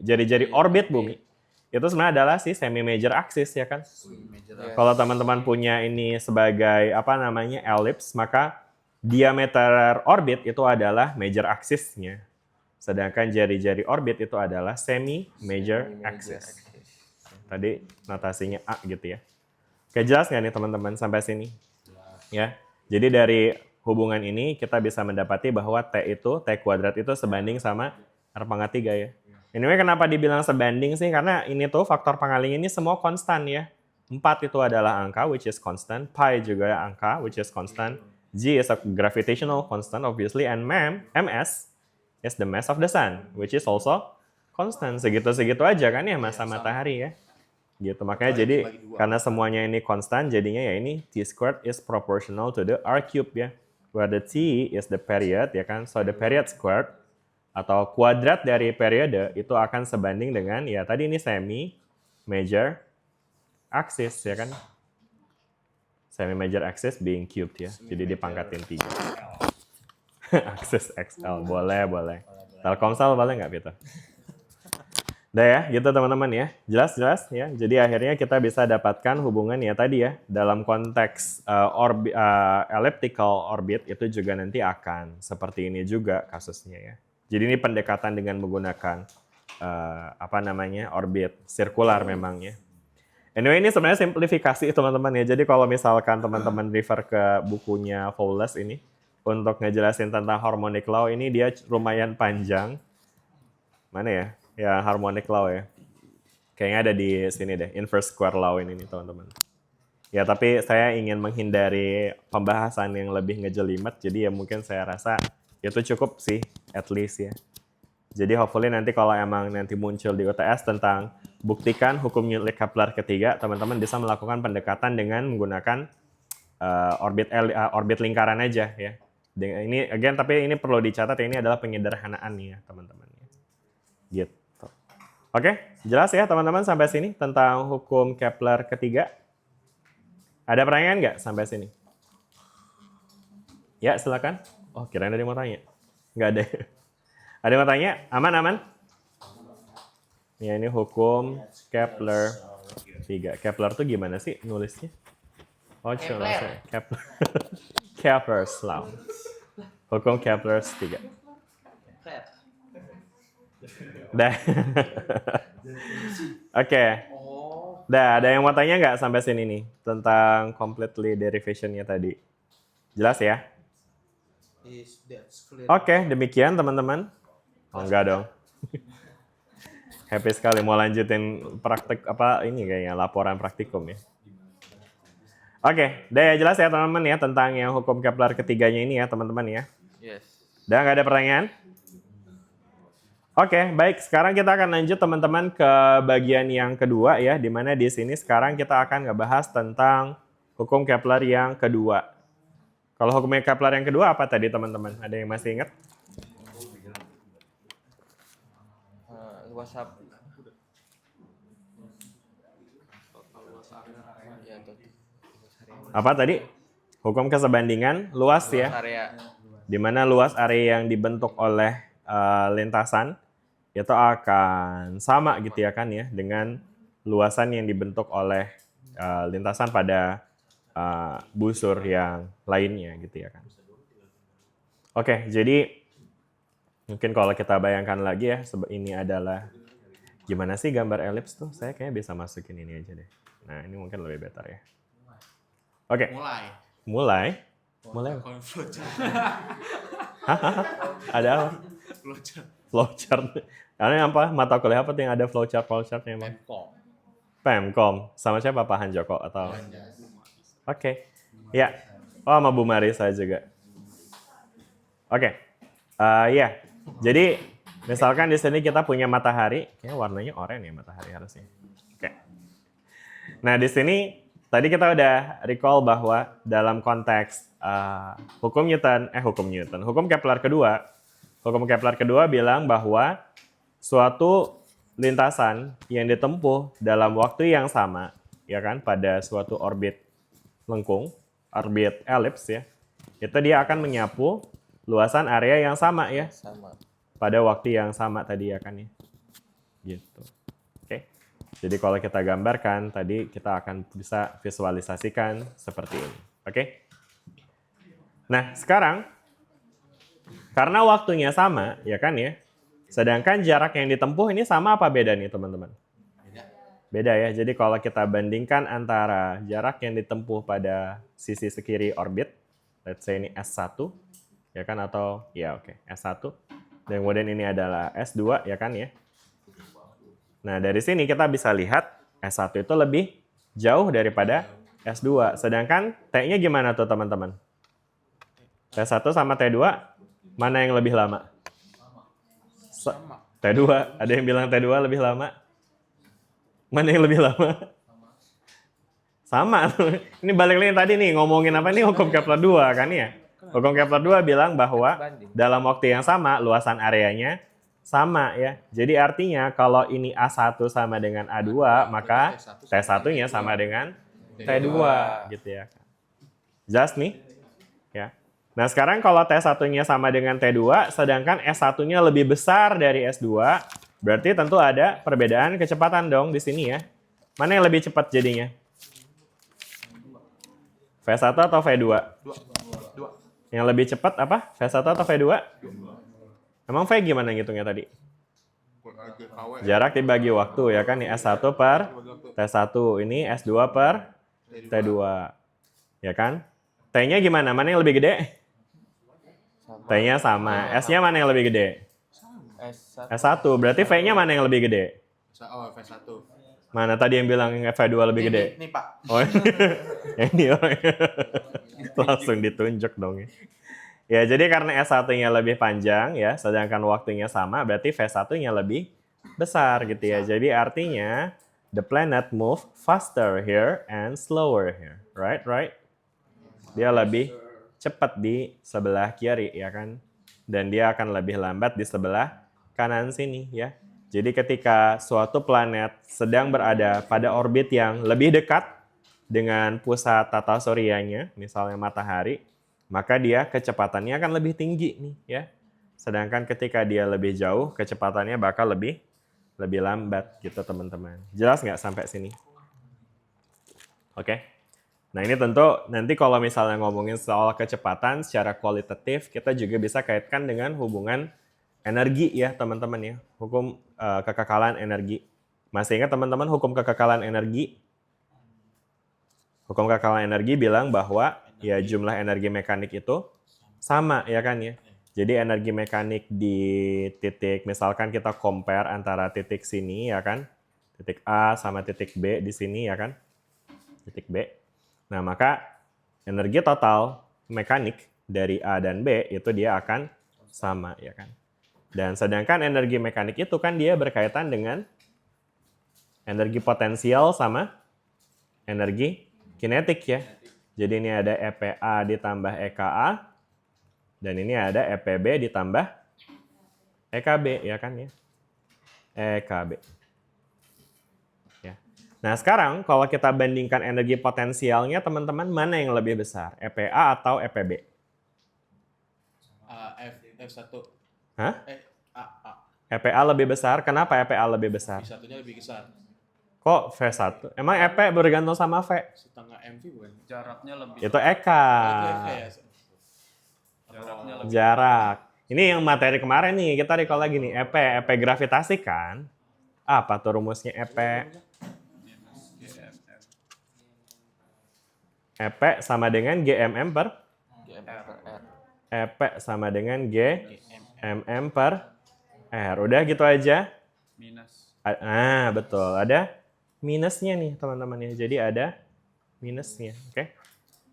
jari-jari orbit bumi, itu sebenarnya adalah si semi-major axis ya kan. Kalau teman-teman punya ini sebagai elips, maka diameter orbit itu adalah major axis-nya. Sedangkan jari-jari orbit itu adalah semi-major axis. Tadi notasinya A gitu ya. Oke, jelas nggak nih teman-teman sampai sini? Ya. Jadi dari hubungan ini kita bisa mendapati bahwa T kuadrat itu sebanding sama R pangkat 3 ya. Anyway, kenapa dibilang sebanding sih? Karena ini tuh faktor pengalihan ini semua konstan ya. 4 itu adalah angka, which is constant. Pi juga angka, which is constant. G is a gravitational constant, obviously. And ms is the mass of the sun, which is also constant. Segitu-segitu aja kan ya masa matahari ya. Gitu, makanya jadi karena semuanya ini konstan, jadinya ya ini T squared is proportional to the R cube ya. Where the T is the period ya kan. So the period squared atau kuadrat dari periode itu akan sebanding dengan ya tadi ini semi major axis ya kan. Semi major axis being cubed ya. Jadi dipangkatin 3. Axis XL boleh. Telkomsel boleh nggak Peter? Udah ya, gitu teman-teman ya. Jelas ya. Jadi akhirnya kita bisa dapatkan hubungan ya tadi ya dalam konteks elliptical orbit itu juga nanti akan seperti ini juga kasusnya ya. Jadi ini pendekatan dengan menggunakan orbit sirkular memang ya. Anyway, ini sebenarnya simplifikasi teman-teman ya. Jadi kalau misalkan teman-teman refer ke bukunya Fowles ini untuk ngejelasin tentang harmonic law, ini dia lumayan panjang. Mana ya? Ya, harmonic law ya. Kayaknya ada di sini deh, inverse square law ini nih teman-teman. Ya, tapi saya ingin menghindari pembahasan yang lebih ngejelimet, jadi ya mungkin saya rasa itu cukup sih, at least ya. Jadi hopefully nanti kalau emang nanti muncul di UTS tentang buktikan hukum Newton Kepler ketiga, teman-teman bisa melakukan pendekatan dengan menggunakan orbit lingkaran aja ya. Ini again, tapi ini perlu dicatat, ini adalah penyederhanaan nih ya teman-teman. Gitu. Oke, jelas ya teman-teman sampai sini tentang hukum Kepler ketiga. Ada pertanyaan nggak sampai sini? Ya, silakan. Oh, kirain ada yang mau tanya. Nggak ada. Ada yang mau tanya? Aman? Ya, ini hukum Kepler 3. Kepler tuh gimana sih nulisnya? Oh, coba saya. Kepler. Kepler's law. Hukum Kepler 3. Dah. Oke. Dah, ada yang mau tanya nggak sampai sini nih tentang completely derivation-nya tadi? Jelas ya? Oke, demikian teman-teman. Oh, enggak dong. Happy sekali mau lanjutin praktek ini kayaknya laporan praktikum ya. Oke, udah jelas ya teman-teman ya tentang yang hukum Kepler ketiganya ini ya teman-teman ya. Yes. Udah nggak ada pertanyaan? Oke, baik. Sekarang kita akan lanjut teman-teman ke bagian yang kedua ya, di mana di sini sekarang kita akan ngebahas tentang hukum Kepler yang kedua. Kalau hukum Kepler yang kedua apa tadi teman-teman? Ada yang masih ingat? WhatsApp. Apa tadi? Hukum kesebandingan luas ya. Di mana luas area yang dibentuk oleh lintasan itu akan sama gitu ya kan ya dengan luasan yang dibentuk oleh lintasan pada busur yang lainnya gitu ya kan. Oke, jadi mungkin kalau kita bayangkan lagi ya, ini adalah gimana sih gambar elips tuh? Saya kayaknya bisa masukin ini aja deh. Nah, ini mungkin lebih better ya. Oke. Mulai. Ada apa? Flowchart. Karena apa? Mata kuliah apa yang ada flowchartnya emang? Pemkom. Sama siapa, Pak Hanjoko atau? Oke. Ya. Oh, sama Bu Marisa juga. Oke. Ya. Jadi misalkan di sini kita punya matahari, kayaknya warnanya oranye ya matahari harusnya. Oke. Nah, di sini tadi kita udah recall bahwa dalam konteks hukum Kepler kedua bilang bahwa suatu lintasan yang ditempuh dalam waktu yang sama, ya kan, pada suatu orbit lengkung, orbit elips ya, itu dia akan menyapu luasan area yang sama ya, pada waktu yang sama tadi ya kan ya, gitu. Oke. Jadi kalau kita gambarkan tadi kita akan bisa visualisasikan seperti ini. Oke. Nah, sekarang karena waktunya sama, ya kan ya. Sedangkan jarak yang ditempuh ini sama apa beda nih, teman-teman? Beda ya. Jadi kalau kita bandingkan antara jarak yang ditempuh pada sisi sekiri orbit, let's say ini S1, ya kan, atau ya oke, S1. Dan kemudian ini adalah S2, ya kan ya. Nah, dari sini kita bisa lihat S1 itu lebih jauh daripada S2. Sedangkan T-nya gimana tuh, teman-teman? T1 sama T2, mana yang lebih lama? T2. Ada yang bilang T2 lebih lama? Mana yang lebih lama? Sama. Ini balik lagi tadi nih, ngomongin apa nih hukum Kepler 2 kan ya? Hukum Kepler 2 bilang bahwa dalam waktu yang sama, luasan areanya sama ya. Jadi artinya kalau ini A1 sama dengan A2, maka T1-nya sama dengan T2 gitu ya. Jelas nih? Ya. Nah, sekarang kalau T1-nya sama dengan T2, sedangkan S1-nya lebih besar dari S2, berarti tentu ada perbedaan kecepatan dong di sini ya. Mana yang lebih cepat jadinya? V1 atau V2? Yang lebih cepat apa? V1 atau V2? Emang V gimana ngitungnya tadi? Jarak dibagi waktu ya kan, ini S1 per T1, ini S2 per T2. Ya kan? T-nya gimana? Mana yang lebih gede? T-nya sama. S-nya mana yang lebih gede? S1. Berarti V-nya mana yang lebih gede? V1. Mana tadi yang bilang FE2 lebih gede? Nih Pak. Oh, ini orangnya langsung ditunjuk dong ya. Ya, jadi karena S1-nya lebih panjang ya, sedangkan waktunya sama, berarti V1-nya lebih besar gitu ya. Jadi artinya the planet move faster here and slower here. Right, right? Dia lebih cepat di sebelah kiri ya kan. Dan dia akan lebih lambat di sebelah kanan sini ya. Jadi ketika suatu planet sedang berada pada orbit yang lebih dekat dengan pusat tata suryanya, misalnya matahari, maka dia kecepatannya akan lebih tinggi nih ya. Sedangkan ketika dia lebih jauh, kecepatannya bakal lebih lambat gitu teman-teman. Jelas nggak sampai sini? Oke. Nah ini tentu nanti kalau misalnya ngomongin soal kecepatan secara kualitatif, kita juga bisa kaitkan dengan hubungan energi ya teman-teman ya. Hukum kekekalan energi. Masih ingat teman-teman hukum kekekalan energi? Hukum kekekalan energi bilang bahwa ya jumlah energi mekanik itu sama ya kan ya. Jadi energi mekanik di titik, misalkan kita compare antara titik sini ya kan, titik A sama titik B di sini ya kan, titik B. Nah maka energi total mekanik dari A dan B itu dia akan sama ya kan. Dan sedangkan energi mekanik itu kan dia berkaitan dengan energi potensial sama energi kinetik ya. Jadi ini ada EPA ditambah EKA, dan ini ada EPB ditambah EKB, ya kan ya? EKB. Ya. Nah sekarang kalau kita bandingkan energi potensialnya, teman-teman mana yang lebih besar? EPA atau EPB? F1. Hah? A. EPA lebih besar, kenapa EPA lebih besar? V1-nya lebih besar. Kok V1? Emang EP bergantung sama V? Setengah MV bukan? Jaraknya lebih. Itu EKA. Jaraknya lebih. Jarak. Ini yang materi kemarin nih, kita recall lagi nih. EP gravitasi kan? Apa tuh rumusnya EP? EP sama dengan GMM per? EP sama dengan GMM per R. Udah gitu aja? Minus. Nah, betul. Ada minusnya nih, teman-teman ya. Jadi ada minusnya, oke?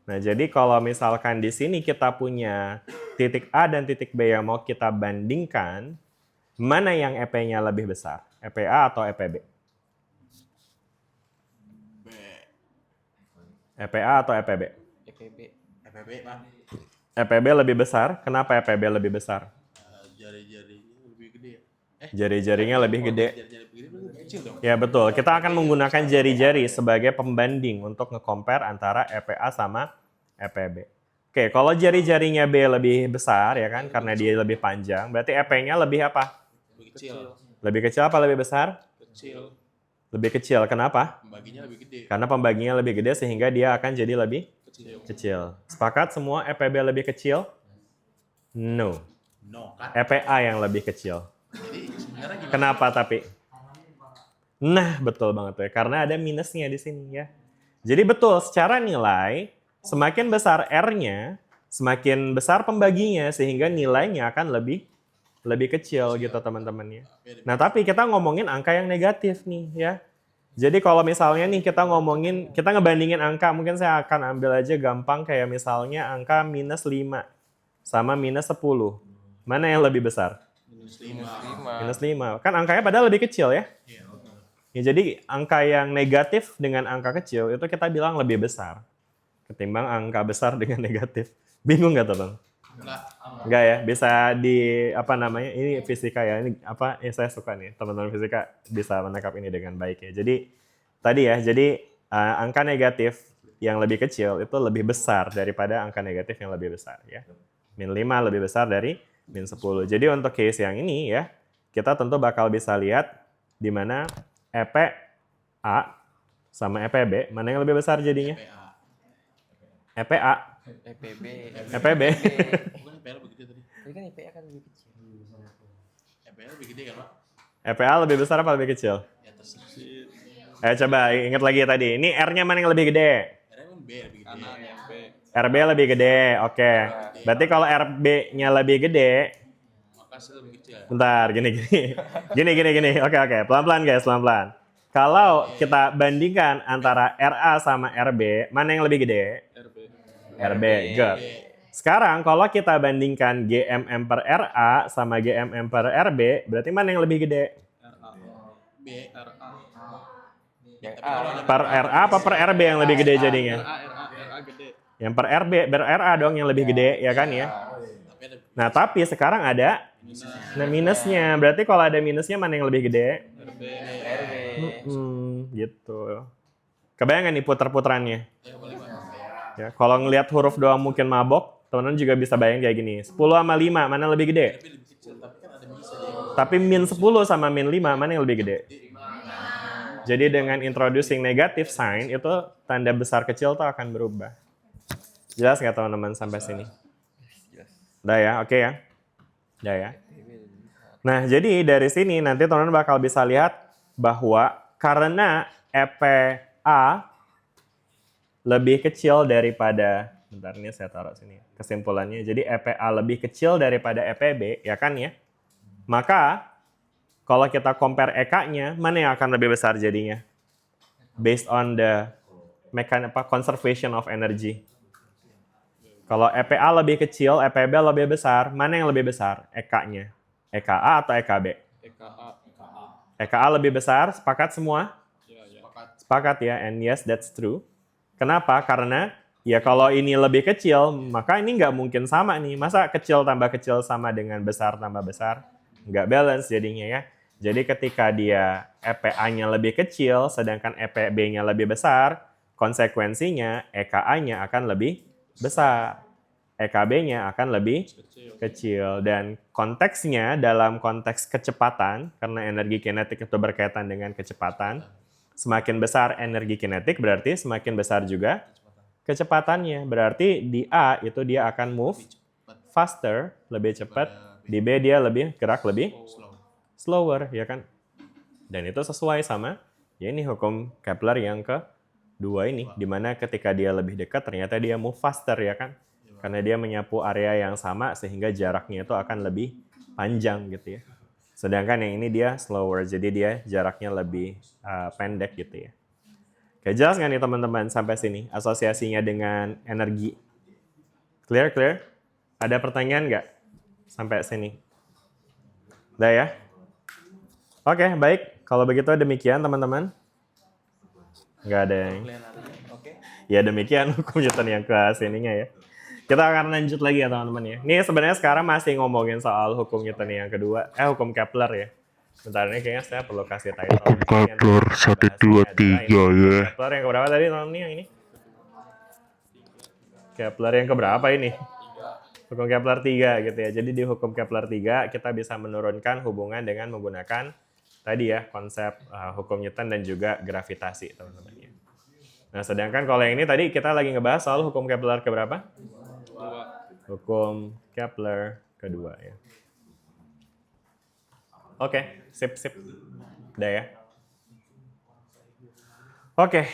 Nah, jadi kalau misalkan di sini kita punya titik A dan titik B yang mau kita bandingkan, mana yang EP-nya lebih besar? EPA atau EPB? EPA atau EPB? EPB, Pak. EPB lebih besar. Kenapa EPB lebih besar? Jari-jarinya lebih gede ya. Jari-jarinya lebih gede. Jari-jari lebih gede lebih kecil dong. Ya betul, kita akan menggunakan jari-jari sebagai pembanding untuk nge-compare antara EPA sama EPB. Oke, kalau jari-jarinya B lebih besar ya kan, karena dia lebih panjang, berarti EP-nya lebih apa? Lebih kecil. Lebih kecil apa lebih besar? Kecil. Lebih kecil, kenapa? Pembaginya lebih gede. Karena pembagiannya lebih gede sehingga dia akan jadi lebih Kecil. kecil. Sepakat semua EPB lebih kecil? No. No kan? EPA yang lebih kecil. Jadi sebenarnya gimana? Kenapa tapi? Nah, betul banget tuh ya. Karena ada minusnya di sini ya. Jadi betul, secara nilai, semakin besar R-nya, semakin besar pembaginya, sehingga nilainya akan lebih kecil gitu teman-teman ya. Nah, tapi kita ngomongin angka yang negatif nih ya. Jadi kalau misalnya nih kita ngebandingin angka, mungkin saya akan ambil aja gampang kayak misalnya angka minus 5 sama minus 10. Mana yang lebih besar? Minus 5. Kan angkanya padahal lebih kecil ya. Ya, jadi angka yang negatif dengan angka kecil itu kita bilang lebih besar ketimbang angka besar dengan negatif. Bingung nggak tuh Bang? Enggak ya, bisa di apa namanya? Ini fisika ya. Ini apa? Saya suka nih teman-teman fisika bisa menangkap ini dengan baik ya. Jadi tadi ya, angka negatif yang lebih kecil itu lebih besar daripada angka negatif yang lebih besar ya. Min 5 lebih besar dari min 10. Jadi untuk case yang ini ya, kita tentu bakal bisa lihat di mana EPA sama EPB, mana yang lebih besar jadinya? EPA. EPB. EPB. Bukan EPA lebih gede tadi. Tapi kan EPA kan lebih kecil. EPA lebih gede kan, Pak? EPA lebih besar apa lebih kecil? Ya terserah. Ayo coba ingat lagi tadi. Ini R-nya mana yang lebih gede? R-nya kan B lebih gede. Kanan yang B. RB lebih gede. Oke. Berarti kalau RB-nya lebih gede, Maka C lebih kecil. bentar, gini. Oke. Pelan-pelan guys, pelan-pelan. Kalau kita bandingkan antara RA sama RB, mana yang lebih gede? RB. RB, good. Sekarang kalau kita bandingkan GMM per RA sama GMM per RB, berarti mana yang lebih gede? RA. B RA. Yang A. Per RA apa per RB yang lebih gede jadinya? RA gede. Yang per RB, per RA dong yang lebih gede, ya kan ya? Tapi ada Nah, tapi sekarang ada minusnya. Berarti kalau ada minusnya mana yang lebih gede? RB. Gitu. Kebayang nggak nih puter-puterannya? Ya boleh Pak. Ya, kalau ngelihat huruf doang mungkin mabok, teman-teman juga bisa bayang kayak gini. 10 sama 5, mana yang lebih gede? Tapi lebih kecil, tapi kan ada bisa dia. Tapi min 10 sama min 5, mana yang lebih gede? Jadi dengan introducing negative sign, itu tanda besar kecil tuh akan berubah. Jelas nggak teman-teman sampai sini? Udah ya, oke ya? Udah ya? Nah, jadi dari sini nanti teman-teman bakal bisa lihat bahwa karena EPA lebih kecil daripada, bentar ini saya taruh sini kesimpulannya. Jadi EPA lebih kecil daripada EPB, ya kan ya? Maka kalau kita compare EK-nya, mana yang akan lebih besar jadinya? Based on the conservation of energy. Kalau EPA lebih kecil, EPB lebih besar, mana yang lebih besar? EK-nya. EKA atau EKB? EKA. EKA lebih besar, sepakat semua? Ya, ya. Sepakat ya, and yes, that's true. Kenapa? Karena ya kalau ini lebih kecil, maka ini nggak mungkin sama nih. Masa kecil tambah kecil sama dengan besar tambah besar? Nggak balance jadinya ya. Jadi ketika dia EPA-nya lebih kecil, sedangkan EPB-nya lebih besar, konsekuensinya EKA-nya akan lebih besar. EKB-nya akan lebih kecil. Dan konteksnya dalam konteks kecepatan, karena energi kinetik itu berkaitan dengan kecepatan, semakin besar energi kinetik berarti semakin besar juga kecepatannya. Berarti di A itu dia akan move faster, lebih cepat. Di B dia lebih gerak lebih slower, ya kan? Dan itu sesuai sama ya ini hukum Kepler yang kedua ini, di mana ketika dia lebih dekat ternyata dia move faster, ya kan? Karena dia menyapu area yang sama sehingga jaraknya itu akan lebih panjang gitu ya. Sedangkan yang ini dia slower, jadi dia jaraknya lebih pendek gitu ya. Oke, jelas nggak nih teman-teman sampai sini asosiasinya dengan energi? Clear, clear? Ada pertanyaan nggak sampai sini? Udah ya? Oke, baik. Kalau begitu demikian teman-teman. Nggak ada yang... Ya demikian hukum Newton yang ke sininya ya. Kita akan lanjut lagi ya teman-teman ya. Ini sebenarnya sekarang masih ngomongin soal hukum Newton yang kedua. Hukum Kepler ya. Bentar, ini kayaknya saya perlu kasih title. Hukum Kepler 1, 2, 3 ya. Kepler yang keberapa tadi teman-teman yang ini? Kepler yang keberapa ini? Hukum Kepler 3 gitu ya. Jadi di hukum Kepler 3 kita bisa menurunkan hubungan dengan menggunakan tadi ya konsep hukum Newton dan juga gravitasi teman-teman ya. Nah, sedangkan kalau yang ini tadi kita lagi ngebahas soal hukum Kepler keberapa? Hukum Kepler kedua ya. Oke, sip. Udah ya. Oke.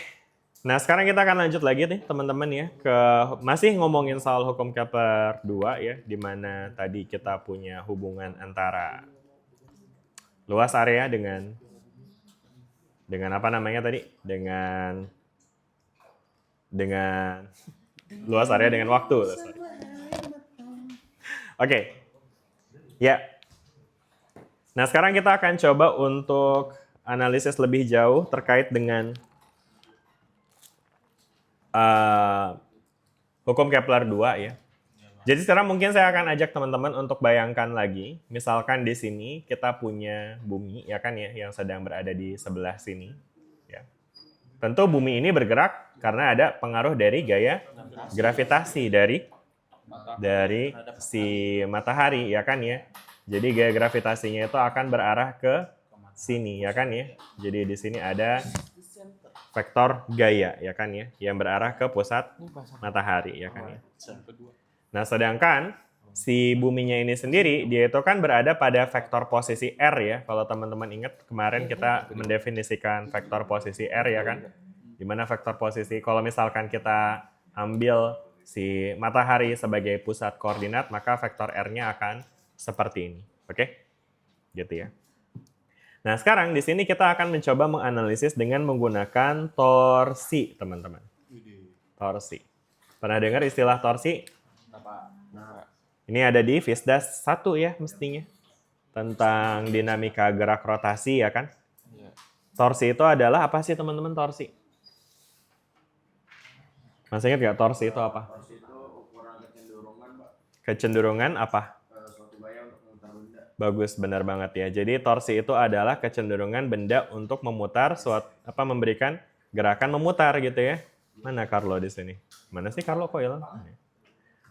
Nah, sekarang kita akan lanjut lagi nih teman-teman ya ke masih ngomongin soal hukum Kepler 2 ya, di mana tadi kita punya hubungan antara luas area dengan apa namanya tadi? Dengan luas area dengan waktu. Oke. Ya. Nah, sekarang kita akan coba untuk analisis lebih jauh terkait dengan hukum Kepler 2 ya. Jadi sekarang mungkin saya akan ajak teman-teman untuk bayangkan lagi, misalkan di sini kita punya bumi ya kan ya yang sedang berada di sebelah sini ya. Tentu bumi ini bergerak karena ada pengaruh dari gaya gravitasi dari si matahari ya kan ya. Jadi gaya gravitasinya itu akan berarah ke sini ya kan ya. Jadi di sini ada vektor gaya ya kan ya yang berarah ke pusat matahari ya kan ya. Nah, sedangkan si buminya ini sendiri dia itu kan berada pada vektor posisi R ya. Kalau teman-teman ingat kemarin kita mendefinisikan vektor posisi R ya kan. Di mana vektor posisi kalau misalkan kita ambil si matahari sebagai pusat koordinat, maka vektor R-nya akan seperti ini. Oke? Gitu ya. Nah, sekarang di sini kita akan mencoba menganalisis dengan menggunakan torsi, teman-teman. Torsi. Pernah dengar istilah torsi? Ini ada di Fisdas 1 ya mestinya. Tentang dinamika gerak rotasi ya kan? Torsi itu adalah apa sih teman-teman torsi? Masih ingat nggak torsi itu apa? Torsi itu ukuran kecenderungan, Pak. Kecenderungan apa? Suatu gaya untuk memutar benda. Bagus, benar banget ya. Jadi torsi itu adalah kecenderungan benda untuk memutar memberikan gerakan memutar gitu ya. Mana Carlo di sini? Mana sih Carlo kok hilang?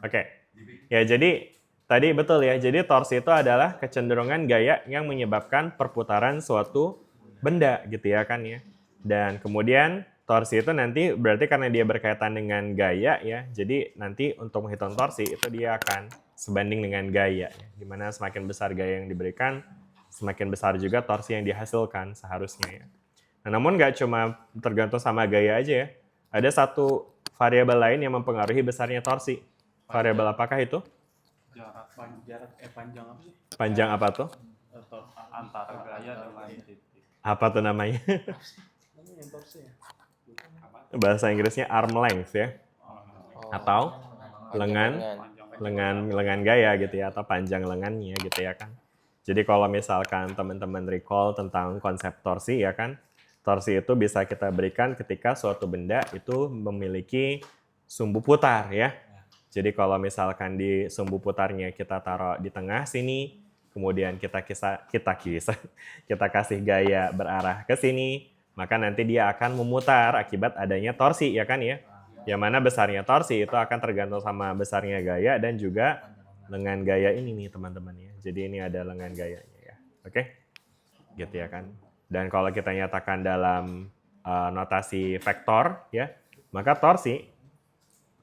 Oke. Ya, jadi tadi betul ya. Jadi torsi itu adalah kecenderungan gaya yang menyebabkan perputaran suatu benda gitu ya kan ya. Dan kemudian torsi itu nanti berarti karena dia berkaitan dengan gaya ya. Jadi nanti untuk menghitung torsi itu dia akan sebanding dengan gaya. Dimana semakin besar gaya yang diberikan, semakin besar juga torsi yang dihasilkan seharusnya ya. Nah, namun nggak cuma tergantung sama gaya aja ya. Ada satu variabel lain yang mempengaruhi besarnya torsi. Variabel apakah itu? Panjang apa sih? Panjang apa tuh? Antara gaya dengan titik. Apa tuh namanya? Yang torsi ya? Bahasa Inggrisnya arm length ya. Atau lengan gaya gitu ya, atau panjang lengannya gitu ya kan. Jadi kalau misalkan teman-teman recall tentang konsep torsi ya kan, torsi itu bisa kita berikan ketika suatu benda itu memiliki sumbu putar ya. Jadi kalau misalkan di sumbu putarnya kita taruh di tengah sini, kemudian kita kasih gaya berarah ke sini, maka nanti dia akan memutar akibat adanya torsi ya kan ya. Yang mana besarnya torsi itu akan tergantung sama besarnya gaya dan juga lengan gaya ini nih teman-teman ya. Jadi ini ada lengan gayanya ya. Oke? Gitu ya kan. Dan kalau kita nyatakan dalam notasi vektor ya, maka torsi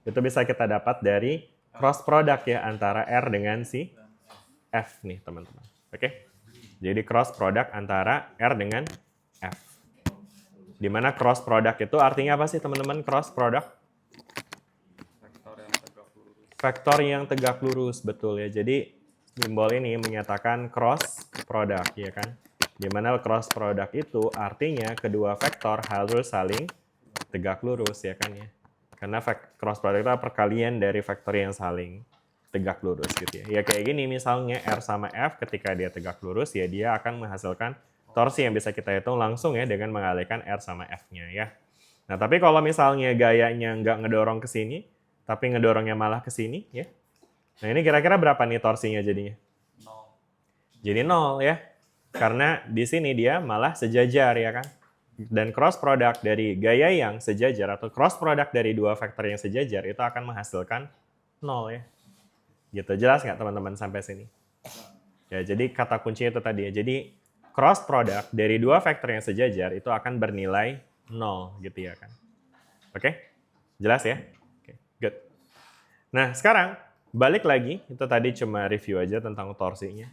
itu bisa kita dapat dari cross product ya antara R dengan si F nih teman-teman. Oke? Jadi cross product antara R dengan F. Di mana cross product itu artinya apa sih teman-teman cross product? Vektor yang tegak lurus, betul ya. Jadi simbol ini menyatakan cross product ya kan. Di mana cross product itu artinya kedua vektor harus saling tegak lurus ya kan ya. Karena cross product itu perkalian dari vektor yang saling tegak lurus gitu ya. Ya kayak gini misalnya R sama F ketika dia tegak lurus ya dia akan menghasilkan torsi yang bisa kita hitung langsung ya dengan mengalihkan R sama F-nya ya. Nah, tapi kalau misalnya gayanya nggak ngedorong ke sini, tapi ngedorongnya malah ke sini ya. Nah, ini kira-kira berapa nih torsinya jadinya? 0. Jadi 0 ya. Karena di sini dia malah sejajar ya kan. Dan cross product dari gaya yang sejajar atau cross product dari dua vektor yang sejajar itu akan menghasilkan 0 ya. Gitu, jelas nggak teman-teman sampai sini? Ya, jadi kata kuncinya itu tadi ya. Jadi cross product dari dua vektor yang sejajar itu akan bernilai 0 gitu ya kan. Oke? Jelas ya? Oke, good. Nah, sekarang balik lagi, itu tadi cuma review aja tentang torsinya.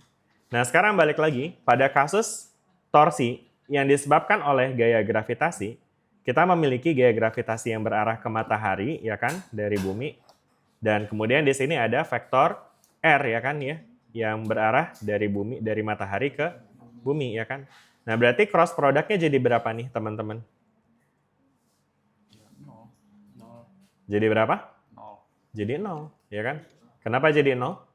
Nah, sekarang balik lagi pada kasus torsi yang disebabkan oleh gaya gravitasi. Kita memiliki gaya gravitasi yang berarah ke matahari ya kan dari bumi. Dan kemudian di sini ada vektor R ya kan ya yang berarah dari bumi dari matahari ke bumi ya kan. Nah, berarti cross produknya jadi berapa nih, teman-teman? Jadi berapa? 0. Jadi 0, ya kan? Kenapa jadi 0?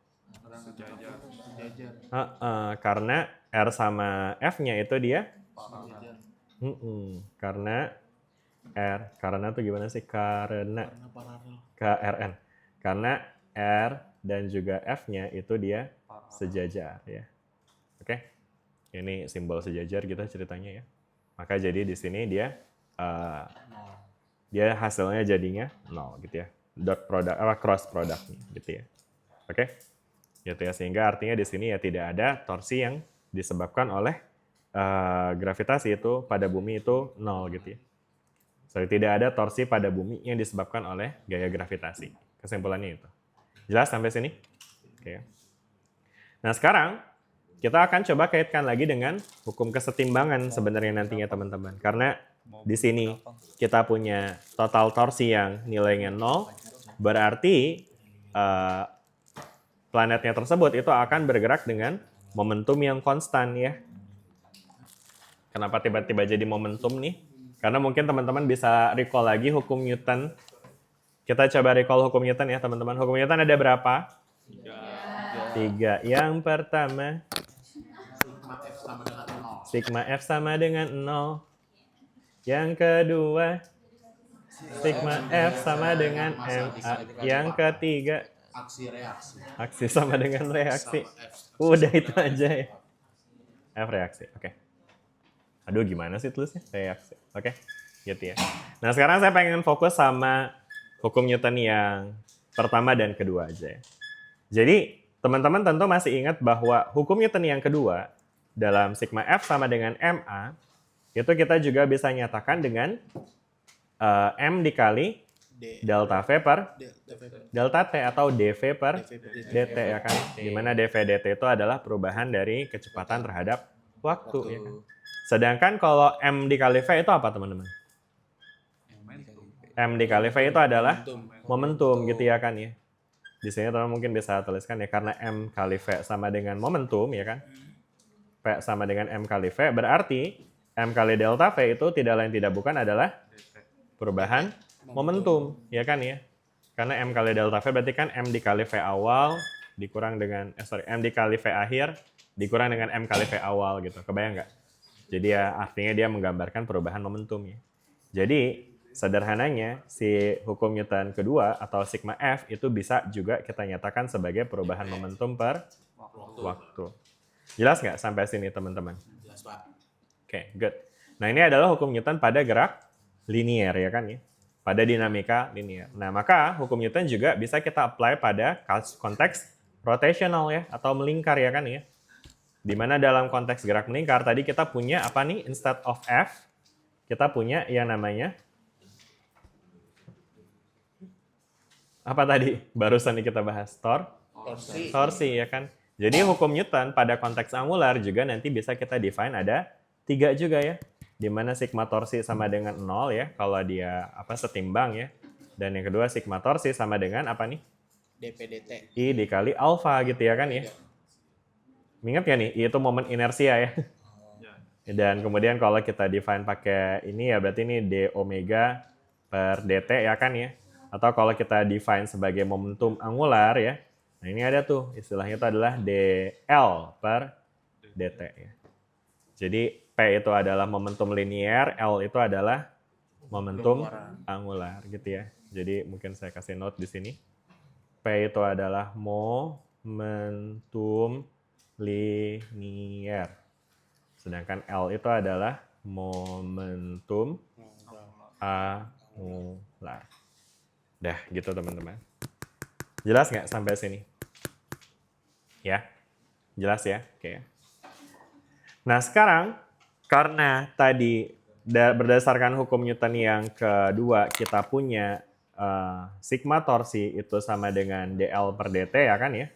Karena R sama F-nya itu dia karena tuh gimana sih? Karena KRN. Karena R dan juga F-nya itu dia sejajar ya. Oke. Ini simbol sejajar gitu ceritanya ya. Maka jadi di sini dia hasilnya jadinya 0 gitu ya. Cross produknya gitu ya. Oke. Gitu ya, sehingga artinya di sini ya tidak ada torsi yang disebabkan oleh gravitasi itu pada bumi itu 0 gitu ya. Tidak ada torsi pada bumi yang disebabkan oleh gaya gravitasi. Kesimpulannya itu. Jelas sampai sini? Oke. Nah, sekarang kita akan coba kaitkan lagi dengan hukum kesetimbangan sebenarnya nantinya teman-teman. Karena di sini kita punya total torsi yang nilainya 0, berarti planetnya tersebut itu akan bergerak dengan momentum yang konstan ya. Kenapa tiba-tiba jadi momentum nih? Karena mungkin teman-teman bisa recall lagi hukum Newton. Kita coba recall hukum Newton ya teman-teman. Hukum Newton ada berapa? 3. Yang pertama, Sigma F sama dengan 0. sigma F sama dengan 0. Yang kedua, sigma F sama dengan MA. Yang ketiga, Aksi reaksi. aksi sama dengan reaksi. Sama F. Udah itu aja ya. F reaksi, oke. Aduh gimana sih tulisnya? Reaksi, oke. Gitu ya. Nah sekarang saya pengen fokus sama hukum Newton yang pertama dan kedua aja ya. Jadi teman-teman tentu masih ingat bahwa hukum Newton yang kedua dalam sigma F sama dengan MA, itu kita juga bisa nyatakan dengan M dikali delta V per delta T atau dV per dt ya kan. Dimana dV dt itu adalah perubahan dari kecepatan terhadap waktu ya kan. Sedangkan kalau M dikali V itu apa teman-teman? M dikali V itu adalah momentum gitu ya kan ya. Di sini teman mungkin bisa tuliskan ya, karena M kali V sama dengan momentum ya kan. V sama dengan M kali V, berarti M kali delta V itu tidak lain tidak bukan adalah perubahan momentum ya kan ya. Karena M kali delta V berarti kan M dikali V awal dikurang dengan M dikali V akhir dikurang dengan M kali V awal gitu. Kebayang nggak? Jadi ya artinya dia menggambarkan perubahan momentum ya. Jadi sederhananya si hukum Newton kedua atau sigma F itu bisa juga kita nyatakan sebagai perubahan momentum per waktu. Jelas nggak sampai sini teman-teman? Jelas, Pak. Oke, good. Nah ini adalah hukum Newton pada gerak linier ya kan ya. Pada dinamika linier. Nah maka hukum Newton juga bisa kita apply pada konteks rotational ya atau melingkar ya kan ya. Dimana dalam konteks gerak melingkar tadi kita punya apa nih? Instead of F, kita punya yang namanya apa tadi? Barusan kita bahas torsi ya kan. Jadi hukum Newton pada konteks angular juga nanti bisa kita define ada 3 juga ya. Dimana sigma torsi sama dengan 0 ya kalau dia setimbang ya. Dan yang kedua sigma torsi sama dengan apa nih? dp/dt. I dikali alfa gitu ya kan ya. Ingat ya nih, I itu momen inersia ya. Dan kemudian kalau kita define pakai ini ya berarti ini d omega per dt ya kan ya. Atau kalau kita define sebagai momentum angular ya. Nah ini ada tuh istilahnya itu adalah dl per dt ya. Jadi P itu adalah momentum linier, L itu adalah momentum angular gitu ya. Jadi mungkin saya kasih note di sini. P itu adalah momentum linier. Sedangkan L itu adalah momentum angular. Dah gitu teman-teman. Jelas nggak sampai sini? Ya? Jelas ya? Oke. Nah sekarang, karena tadi berdasarkan hukum Newton yang kedua kita punya sigma torsi itu sama dengan dl per dt ya kan ya.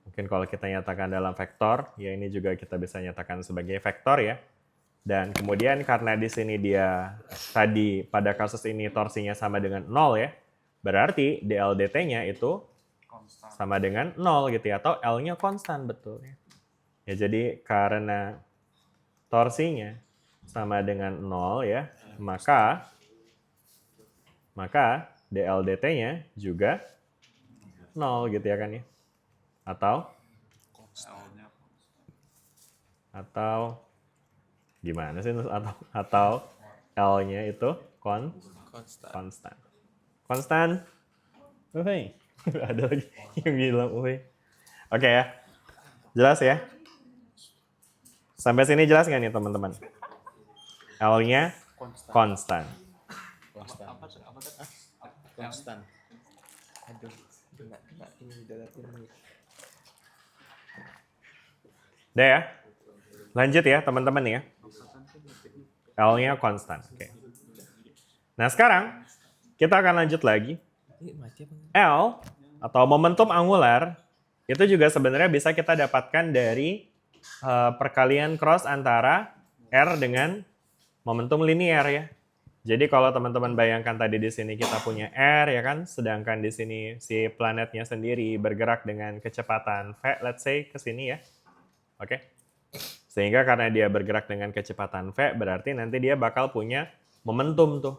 Mungkin kalau kita nyatakan dalam vektor, ya ini juga kita bisa nyatakan sebagai vektor ya. Dan kemudian karena di sini dia tadi pada kasus ini torsinya sama dengan 0 ya. Berarti dl dt-nya itu sama dengan 0 gitu ya. Atau L-nya konstan betul ya. Ya jadi karena torsinya sama dengan 0 ya, maka dl dt-nya juga 0 gitu ya kan ya. Atau gimana sih atau L-nya itu konstan. Konstan. Uhuy. Ada lagi yang bilang uhuy. Oke ya. Jelas ya? Sampai sini jelas nggak nih teman-teman? L-nya konstan. Konstan. Aduh, enggak ini dadatin nih. Udah ya? Lanjut ya teman-teman ya. L-nya konstan. Oke. Nah sekarang kita akan lanjut lagi. L atau momentum angular itu juga sebenarnya bisa kita dapatkan dari perkalian cross antara R dengan momentum linier ya. Jadi kalau teman-teman bayangkan tadi di sini kita punya R ya kan, sedangkan di sini si planetnya sendiri bergerak dengan kecepatan V, let's say ke sini ya. Oke. Sehingga karena dia bergerak dengan kecepatan v, berarti nanti dia bakal punya momentum tuh.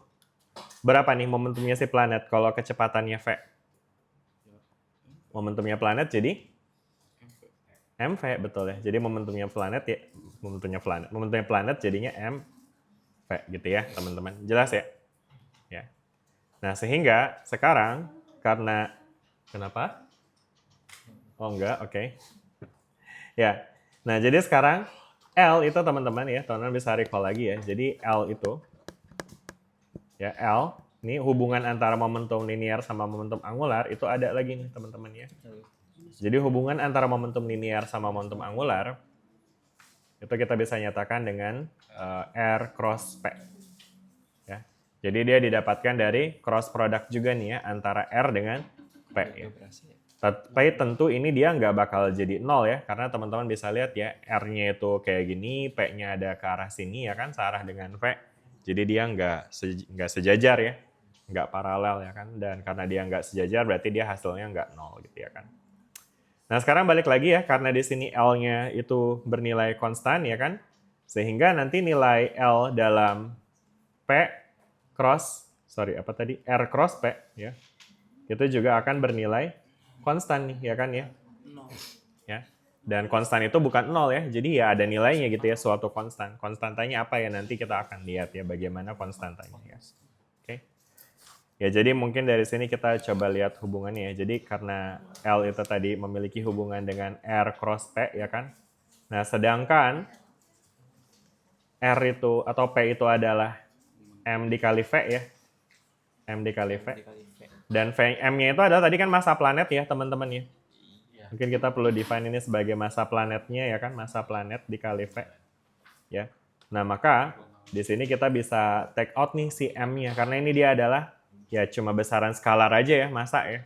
Berapa nih momentumnya si planet kalau kecepatannya v? Momentumnya planet jadi mv, betul ya. Jadi momentumnya planet jadinya mv gitu ya, teman-teman. Jelas ya? Ya. Nah, sehingga sekarang karena kenapa? Oh enggak, oke. Ya. Nah, jadi sekarang L itu teman-teman ya, teman-teman bisa recall lagi ya. Jadi L itu ya, L ini hubungan antara momentum linear sama momentum angular itu ada lagi nih, teman-teman ya. Jadi hubungan antara momentum linear sama momentum angular itu kita bisa nyatakan dengan R cross P. Ya. Jadi dia didapatkan dari cross product juga nih ya antara R dengan P ya. Tapi tentu ini dia nggak bakal jadi 0 ya, karena teman-teman bisa lihat ya, R-nya itu kayak gini, P-nya ada ke arah sini ya kan, searah dengan V. Jadi dia nggak sejajar ya, nggak paralel ya kan, dan karena dia nggak sejajar berarti dia hasilnya nggak 0 gitu ya kan. Nah sekarang balik lagi ya, karena di sini L-nya itu bernilai konstan ya kan, sehingga nanti nilai L dalam R cross P ya, itu juga akan bernilai konstan nih ya kan ya. Ya. Dan konstan itu bukan 0 ya, jadi ya ada nilainya gitu ya, suatu konstan. Konstantanya apa ya, nanti kita akan lihat ya bagaimana konstantanya ya. Oke. Ya jadi mungkin dari sini kita coba lihat hubungannya ya. Jadi karena L itu tadi memiliki hubungan dengan R cross P ya kan. Nah sedangkan R itu atau P itu adalah M dikali V ya. M dikali V. Dan M-nya itu adalah tadi kan massa planet ya teman-teman ya. Mungkin kita perlu define ini sebagai massa planetnya ya kan, massa planet dikali V. Ya. Nah maka di sini kita bisa take out nih si M-nya, karena ini dia adalah ya cuma besaran skalar aja ya, massa ya.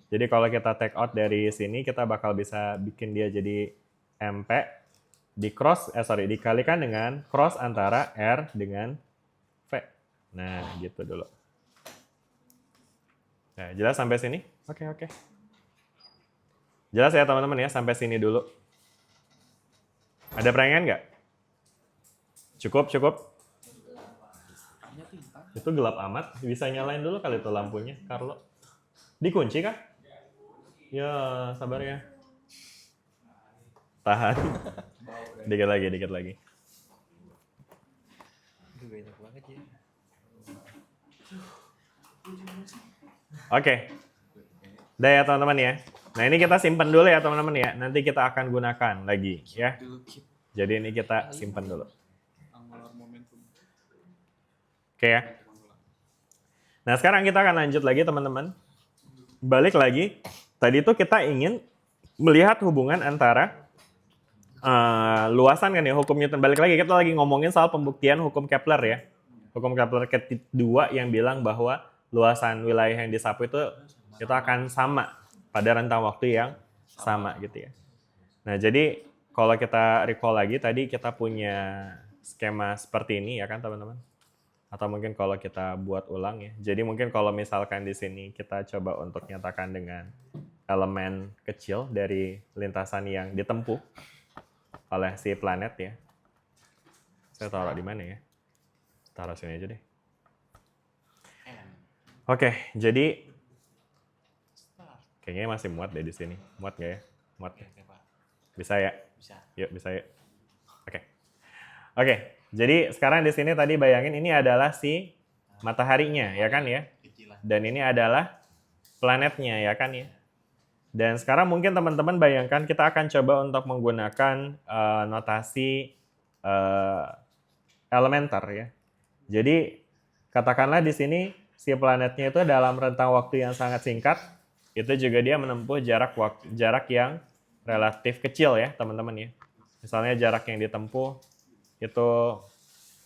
Jadi kalau kita take out dari sini, kita bakal bisa bikin dia jadi MP dikalikan dengan cross antara R dengan V. Nah gitu dulu. Nah, jelas sampai sini? Oke. Jelas ya teman-teman ya, sampai sini dulu. Ada pertanyaan nggak? Cukup? Itu gelap amat. Bisa nyalain dulu kali itu lampunya, Carlo. Dikunci kah? Ya, sabar ya. Tahan. Dikit lagi. Banyak banget ya. Oke. Udah ya teman-teman ya. Nah ini kita simpan dulu ya teman-teman ya. Nanti kita akan gunakan lagi ya. Jadi ini kita simpan dulu. Oke ya. Nah sekarang kita akan lanjut lagi teman-teman. Balik lagi. Tadi itu kita ingin melihat hubungan antara luasan kan ya, hukum Newton. Balik lagi kita lagi ngomongin soal pembuktian hukum Kepler ya. Hukum Kepler kedua yang bilang bahwa luasan wilayah yang disapu itu akan sama pada rentang waktu yang sama gitu ya. Nah jadi kalau kita recall lagi tadi kita punya skema seperti ini ya kan teman-teman. Atau mungkin kalau kita buat ulang ya. Jadi mungkin kalau misalkan di sini kita coba untuk nyatakan dengan elemen kecil dari lintasan yang ditempuh oleh si planet ya. Saya taruh di mana ya? Taruh sini aja deh. Oke, jadi kayaknya masih muat deh di sini. Muat nggak ya? Muat. Bisa ya? Bisa. Yuk, bisa ya. Oke, jadi sekarang di sini tadi bayangin ini adalah si mataharinya ya kan ya? Dan ini adalah planetnya ya kan ya? Dan sekarang mungkin teman-teman bayangkan kita akan coba untuk menggunakan notasi elementer ya. Jadi katakanlah di sini si planetnya itu dalam rentang waktu yang sangat singkat, itu juga dia menempuh jarak yang relatif kecil ya teman-teman ya. Misalnya jarak yang ditempuh itu,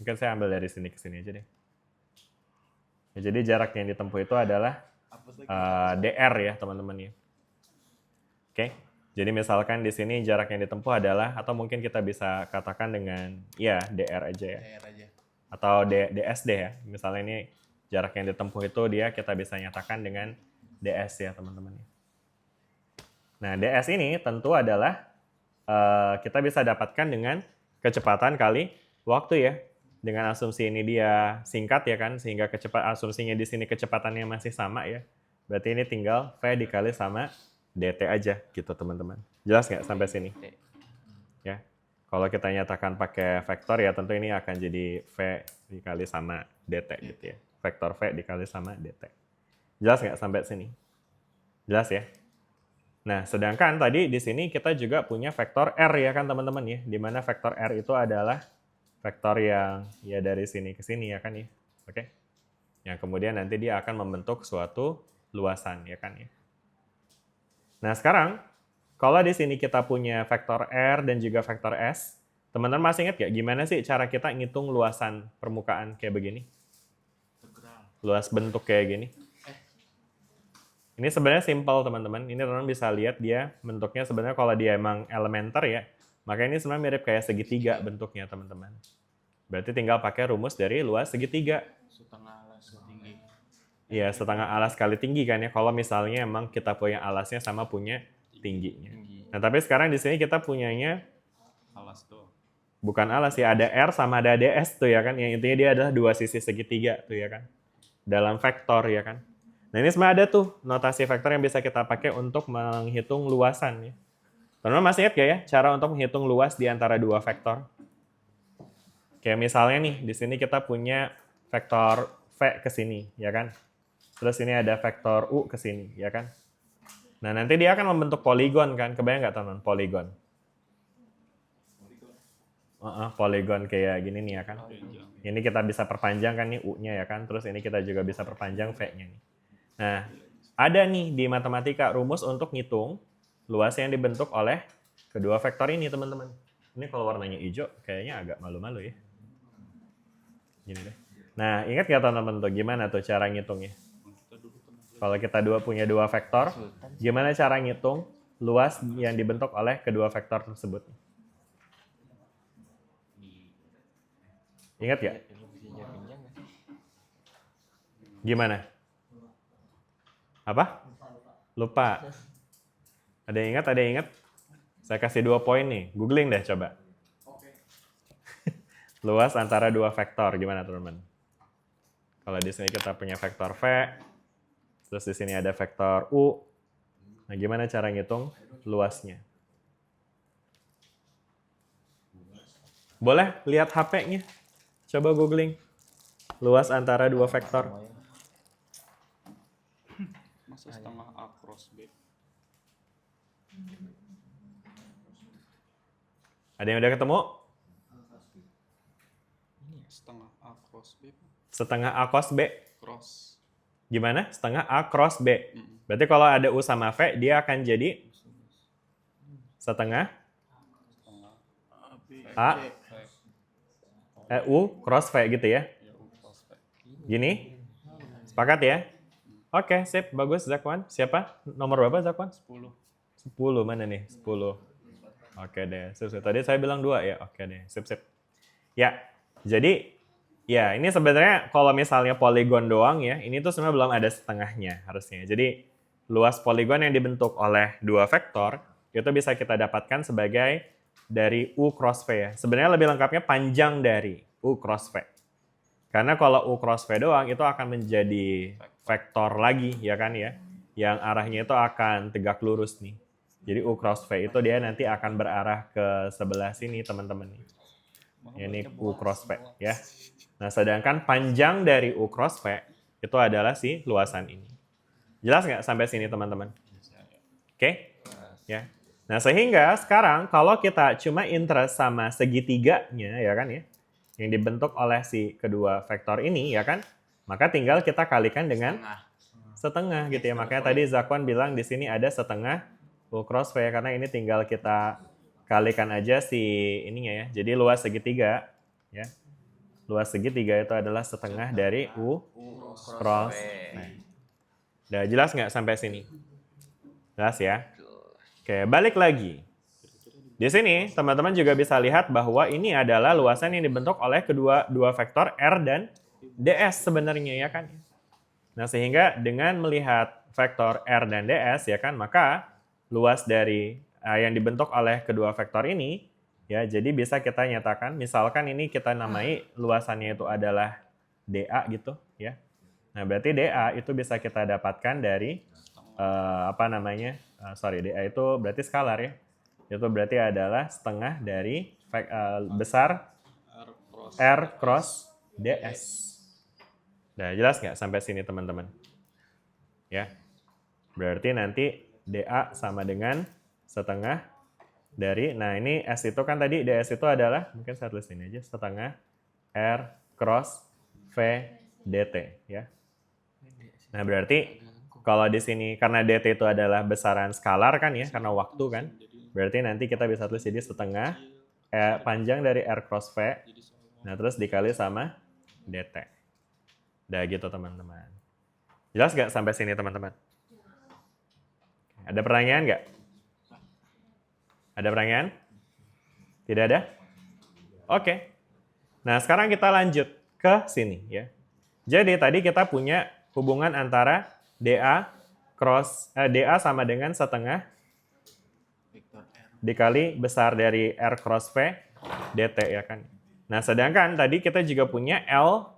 mungkin saya ambil dari sini ke sini aja deh. Ya, jadi jarak yang ditempuh itu adalah DR ya teman-teman ya. Oke, jadi misalkan di sini jarak yang ditempuh adalah, atau mungkin kita bisa katakan dengan ya DR aja ya. Atau DSD ya. Misalnya ini jarak yang ditempuh itu kita bisa nyatakan dengan DS ya teman-teman. Nah DS ini tentu adalah kita bisa dapatkan dengan kecepatan kali waktu ya. Dengan asumsi ini dia singkat ya kan, sehingga asumsinya di sini kecepatannya masih sama ya. Berarti ini tinggal V dikali sama dt aja gitu teman-teman. Jelas nggak sampai sini? Ya. Kalau kita nyatakan pakai vektor ya tentu ini akan jadi V dikali sama dt gitu ya. Vektor V dikali sama dt. Jelas nggak sampai sini? Jelas ya? Nah, sedangkan tadi di sini kita juga punya vektor R ya kan teman-teman ya. Di mana vektor R itu adalah vektor yang ya dari sini ke sini ya kan ya. Oke. Yang kemudian nanti dia akan membentuk suatu luasan ya kan ya. Nah, sekarang kalau di sini kita punya vektor R dan juga vektor S, teman-teman masih ingat gak gimana sih cara kita ngitung luasan permukaan kayak begini? Luas bentuk kayak gini. Ini sebenarnya simple teman-teman. Ini teman-teman bisa lihat dia bentuknya sebenarnya kalau dia emang elementer ya, maka ini sebenarnya mirip kayak segitiga bentuknya teman-teman. Berarti tinggal pakai rumus dari luas segitiga. Setengah alas tinggi. Iya, setengah alas kali tinggi kan ya. Kalau misalnya emang kita punya alasnya sama punya tingginya. Nah, tapi sekarang di sini kita punyanya Alas tuh. bukan alas ya, ada R sama ada DS tuh ya kan. Yang intinya dia adalah dua sisi segitiga tuh ya kan. Dalam vektor ya kan. Nah, ini sebenarnya ada tuh notasi vektor yang bisa kita pakai untuk menghitung luasan ya. Teman-teman masih ingat gak ya cara untuk menghitung luas di antara dua vektor? Kayak misalnya nih, di sini kita punya vektor V ke sini, ya kan? Terus ini ada vektor U ke sini, ya kan? Nah, nanti dia akan membentuk poligon kan? Kebayang nggak teman-teman? Poligon. Poligon kayak gini nih ya kan? Ini kita bisa perpanjang kan nih U-nya ya kan? Terus ini kita juga bisa perpanjang V-nya nih. Nah, ada nih di matematika rumus untuk ngitung luas yang dibentuk oleh kedua vektor ini, teman-teman. Ini kalau warnanya hijau, kayaknya agak malu-malu ya. Gini deh. Nah, ingat nggak teman-teman tuh gimana tuh cara ngitungnya? Kalau kita punya dua vektor, gimana cara ngitung luas yang dibentuk oleh kedua vektor tersebut? Ingat nggak? Gimana? Apa? Lupa. Ada yang ingat? Ada yang ingat? Saya kasih 2 poin nih. Googling deh coba. Luas antara dua vektor. Gimana teman-teman? Kalau di sini kita punya vektor V. Terus di sini ada vektor U. Nah, gimana cara ngitung luasnya? Boleh lihat HP-nya. Coba googling. Luas antara dua vektor. Masa setengah A cross B. Ada yang udah ketemu? Setengah A cross B. Setengah A cos B. Cross. Gimana? Setengah A cross B. Berarti kalau ada U sama V, dia akan jadi setengah A U cross V gitu ya. Gini? Sepakat ya? Oke, sip. Bagus, Zakwan. Siapa? Nomor berapa, Zakwan? 10. 10. Mana nih? 10. Oke deh. Sip. Tadi saya bilang 2 ya. Oke deh. Sip. Ya, jadi ya ini sebenarnya kalau misalnya poligon doang ya, ini tuh sebenarnya belum ada setengahnya harusnya. Jadi luas poligon yang dibentuk oleh dua vektor itu bisa kita dapatkan sebagai dari U cross V ya. Sebenarnya lebih lengkapnya panjang dari U cross V. Karena kalau U cross V doang itu akan menjadi vektor lagi ya kan ya. Yang arahnya itu akan tegak lurus nih. Jadi U cross V itu dia nanti akan berarah ke sebelah sini teman-teman. Ini U cross V ya. Nah, sedangkan panjang dari U cross V itu adalah si luasan ini. Jelas nggak sampai sini teman-teman? Oke? Ya. Nah, sehingga sekarang kalau kita cuma interest sama segitiganya ya kan ya, yang dibentuk oleh si kedua vektor ini ya kan, maka tinggal kita kalikan dengan setengah gitu ya. Makanya tadi Zakwan bilang di sini ada setengah U cross V karena ini tinggal kita kalikan aja si ininya ya. Jadi luas segitiga ya. Luas segitiga itu adalah setengah dari U cross V. Udah jelas nggak sampai sini? Jelas ya? Oke, balik lagi. Di sini teman-teman juga bisa lihat bahwa ini adalah luasan yang dibentuk oleh dua vektor R dan DS sebenarnya ya kan. Nah, sehingga dengan melihat vektor R dan DS ya kan, maka luas dari yang dibentuk oleh kedua vektor ini Ya, jadi bisa kita nyatakan, misalkan ini kita namai luasannya itu adalah dA gitu, ya. Nah, berarti dA itu bisa kita dapatkan dari dA itu berarti skalar ya. Itu berarti adalah setengah dari besar R cross ds. Nah, jelas nggak sampai sini teman-teman? Ya, berarti nanti dA sama dengan setengah dari, nah ini S itu kan tadi, ds itu adalah, mungkin saya tulis ini aja, setengah R cross V dt ya. Nah, berarti kalau di sini karena dt itu adalah besaran skalar kan ya, karena waktu kan. Berarti nanti kita bisa tulis jadi setengah panjang dari R cross V. Nah, terus dikali sama dt. Udah gitu teman-teman. Jelas nggak sampai sini teman-teman? Ada pertanyaan nggak? Ada pertanyaan? Tidak ada? Oke. Nah, sekarang kita lanjut ke sini ya. Jadi tadi kita punya hubungan antara dA sama dengan setengah dikali besar dari R cross V dt ya kan. Nah, sedangkan tadi kita juga punya L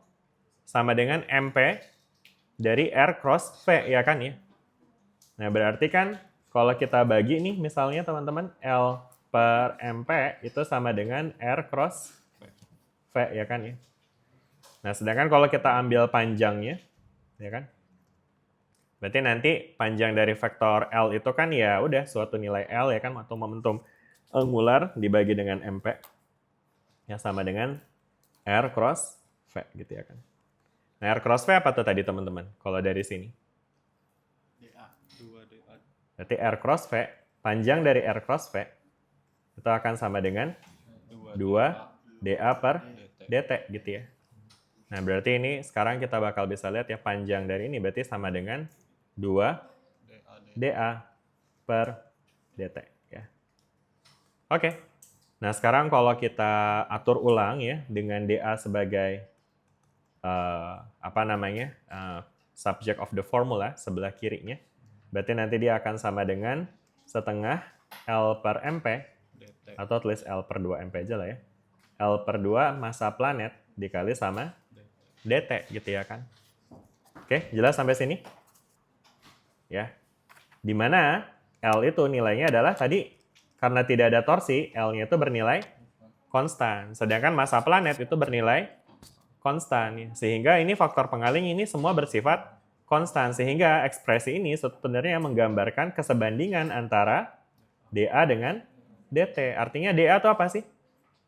sama dengan MP dari R cross V ya kan ya. Nah, berarti kan kalau kita bagi nih misalnya teman-teman L per MP itu sama dengan R cross V ya kan ya. Nah, sedangkan kalau kita ambil panjangnya, ya kan? Berarti nanti panjang dari vektor L itu kan ya udah suatu nilai L ya kan, atau momentum angular dibagi dengan MP. Yang sama dengan R cross V gitu ya kan. Nah, R cross V apa tuh tadi teman-teman? Kalau dari sini. DA, 2DA. Berarti R cross V, panjang dari R cross V, itu akan sama dengan 2 dA per dt gitu ya. Nah, berarti ini sekarang kita bakal bisa lihat ya panjang dari ini berarti sama dengan 2 dA per dt ya. Oke. Nah, sekarang kalau kita atur ulang ya dengan dA sebagai subject of the formula sebelah kirinya. Berarti nanti dia akan sama dengan setengah L per MP atau tulis L per 2 MP aja lah ya. L per 2 massa planet dikali sama dt gitu ya kan. Oke, jelas sampai sini? Ya. Di mana L itu nilainya adalah tadi karena tidak ada torsi, L-nya itu bernilai konstan. Sedangkan massa planet itu bernilai konstan. Sehingga ini faktor pengaling ini semua bersifat konstan. Sehingga ekspresi ini sebenarnya menggambarkan kesebandingan antara dA dengan dt. Artinya dA itu apa sih?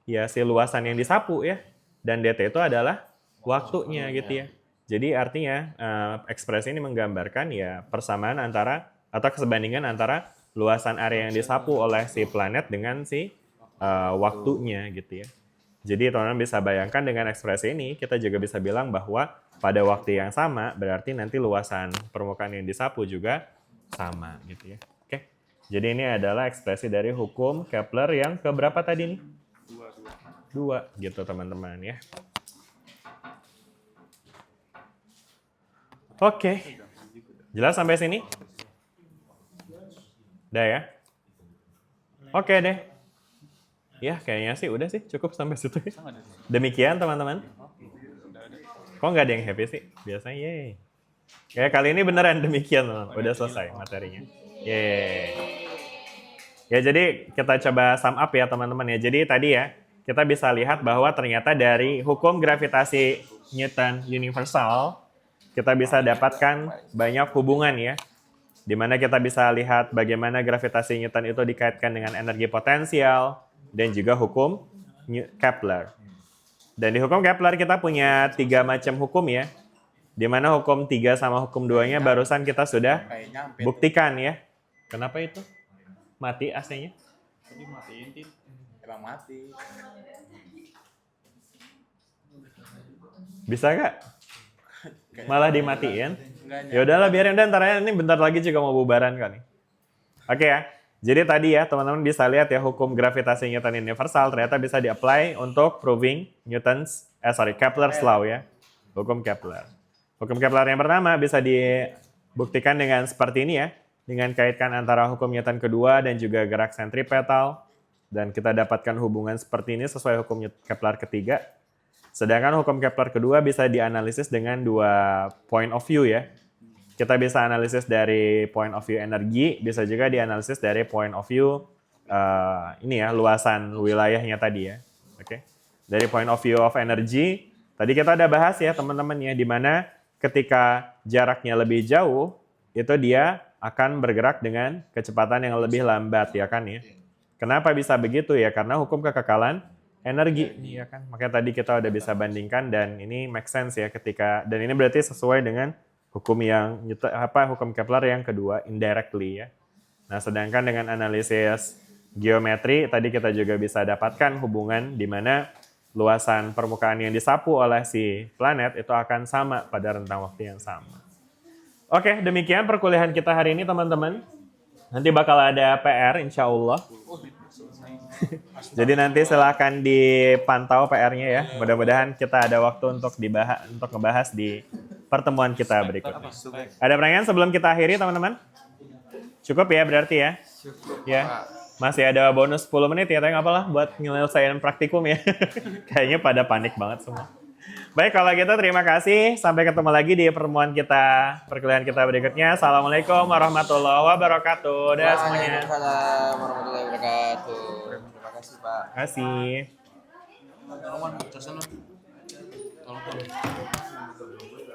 Ya, si luasan yang disapu ya. Dan dt itu adalah waktunya gitu ya. Jadi artinya ekspresi ini menggambarkan ya persamaan antara atau kesebandingan antara luasan area yang disapu oleh si planet dengan si waktunya gitu ya. Jadi teman-teman bisa bayangkan dengan ekspresi ini kita juga bisa bilang bahwa pada waktu yang sama berarti nanti luasan permukaan yang disapu juga sama gitu ya. Oke. Jadi ini adalah ekspresi dari hukum Kepler yang keberapa tadi nih? 2 gitu teman-teman ya. Oke. Jelas sampai sini? Udah ya? Oke deh. Ya, kayaknya sih udah sih, cukup sampai situ. Demikian teman-teman. Kok nggak ada yang happy sih? Biasanya yeay. Ya, kali ini beneran demikian teman. Udah selesai materinya. Yeay. Ya, jadi kita coba sum up ya teman-teman ya. Jadi tadi ya, kita bisa lihat bahwa ternyata dari hukum gravitasi Newton universal, kita bisa dapatkan banyak hubungan ya. Di mana kita bisa lihat bagaimana gravitasi Newton itu dikaitkan dengan energi potensial dan juga hukum Kepler. Dan di hukum Kepler kita punya 3 macam hukum ya. Di mana hukum 3 sama hukum 2-nya barusan kita sudah buktikan ya. Kenapa itu? Mati AC-nya? Tadi matiin, Tin. Emang mati. Bisa nggak? Malah dimatiin? Ya udahlah biarin dan ntar aja, ini bentar lagi juga mau bubaran kan nih. Oke ya. Jadi tadi ya teman-teman bisa lihat ya hukum gravitasi Newton universal ternyata bisa di-apply untuk proving Kepler's law ya. Hukum Kepler. Hukum Kepler yang pertama bisa dibuktikan dengan seperti ini ya. Dengan kaitkan antara hukum Newton kedua dan juga gerak sentripetal. Dan kita dapatkan hubungan seperti ini sesuai hukum Kepler ketiga. Sedangkan hukum Kepler kedua bisa dianalisis dengan dua point of view ya. Kita bisa analisis dari point of view energi, bisa juga dianalisis dari point of view ini ya, luasan wilayahnya tadi ya. Oke. Dari point of view of energy, tadi kita udah bahas ya teman-teman ya, di mana ketika jaraknya lebih jauh, itu dia akan bergerak dengan kecepatan yang lebih lambat ya kan ya. Kenapa bisa begitu ya? Karena hukum kekekalan energi ya kan. Makanya tadi kita udah bisa bandingkan dan ini make sense ya ketika, dan ini berarti sesuai dengan hukum hukum Kepler yang kedua indirectly ya. Nah, sedangkan dengan analisis geometri tadi kita juga bisa dapatkan hubungan di mana luasan permukaan yang disapu oleh si planet itu akan sama pada rentang waktu yang sama. Oke, demikian perkuliahan kita hari ini teman-teman. Nanti bakal ada PR insya Allah. Jadi nanti silahkan dipantau PR-nya ya. Mudah-mudahan kita ada waktu untuk ngebahas di pertemuan kita berikutnya. Ada pertanyaan sebelum kita akhiri teman-teman? Cukup ya berarti ya? Ya. Masih ada bonus 10 menit ya, tapi nggak apa-lah buat nyelesain praktikum ya. Kayaknya pada panik banget semua. Baik, kalau gitu terima kasih. Sampai ketemu lagi di pertemuan perkuliahan kita berikutnya. Assalamualaikum warahmatullahi wabarakatuh. Dah semuanya. Waalaikumsalam warahmatullahi wabarakatuh. Terima kasih, Pak. Terima kasih. Tolong, tolong.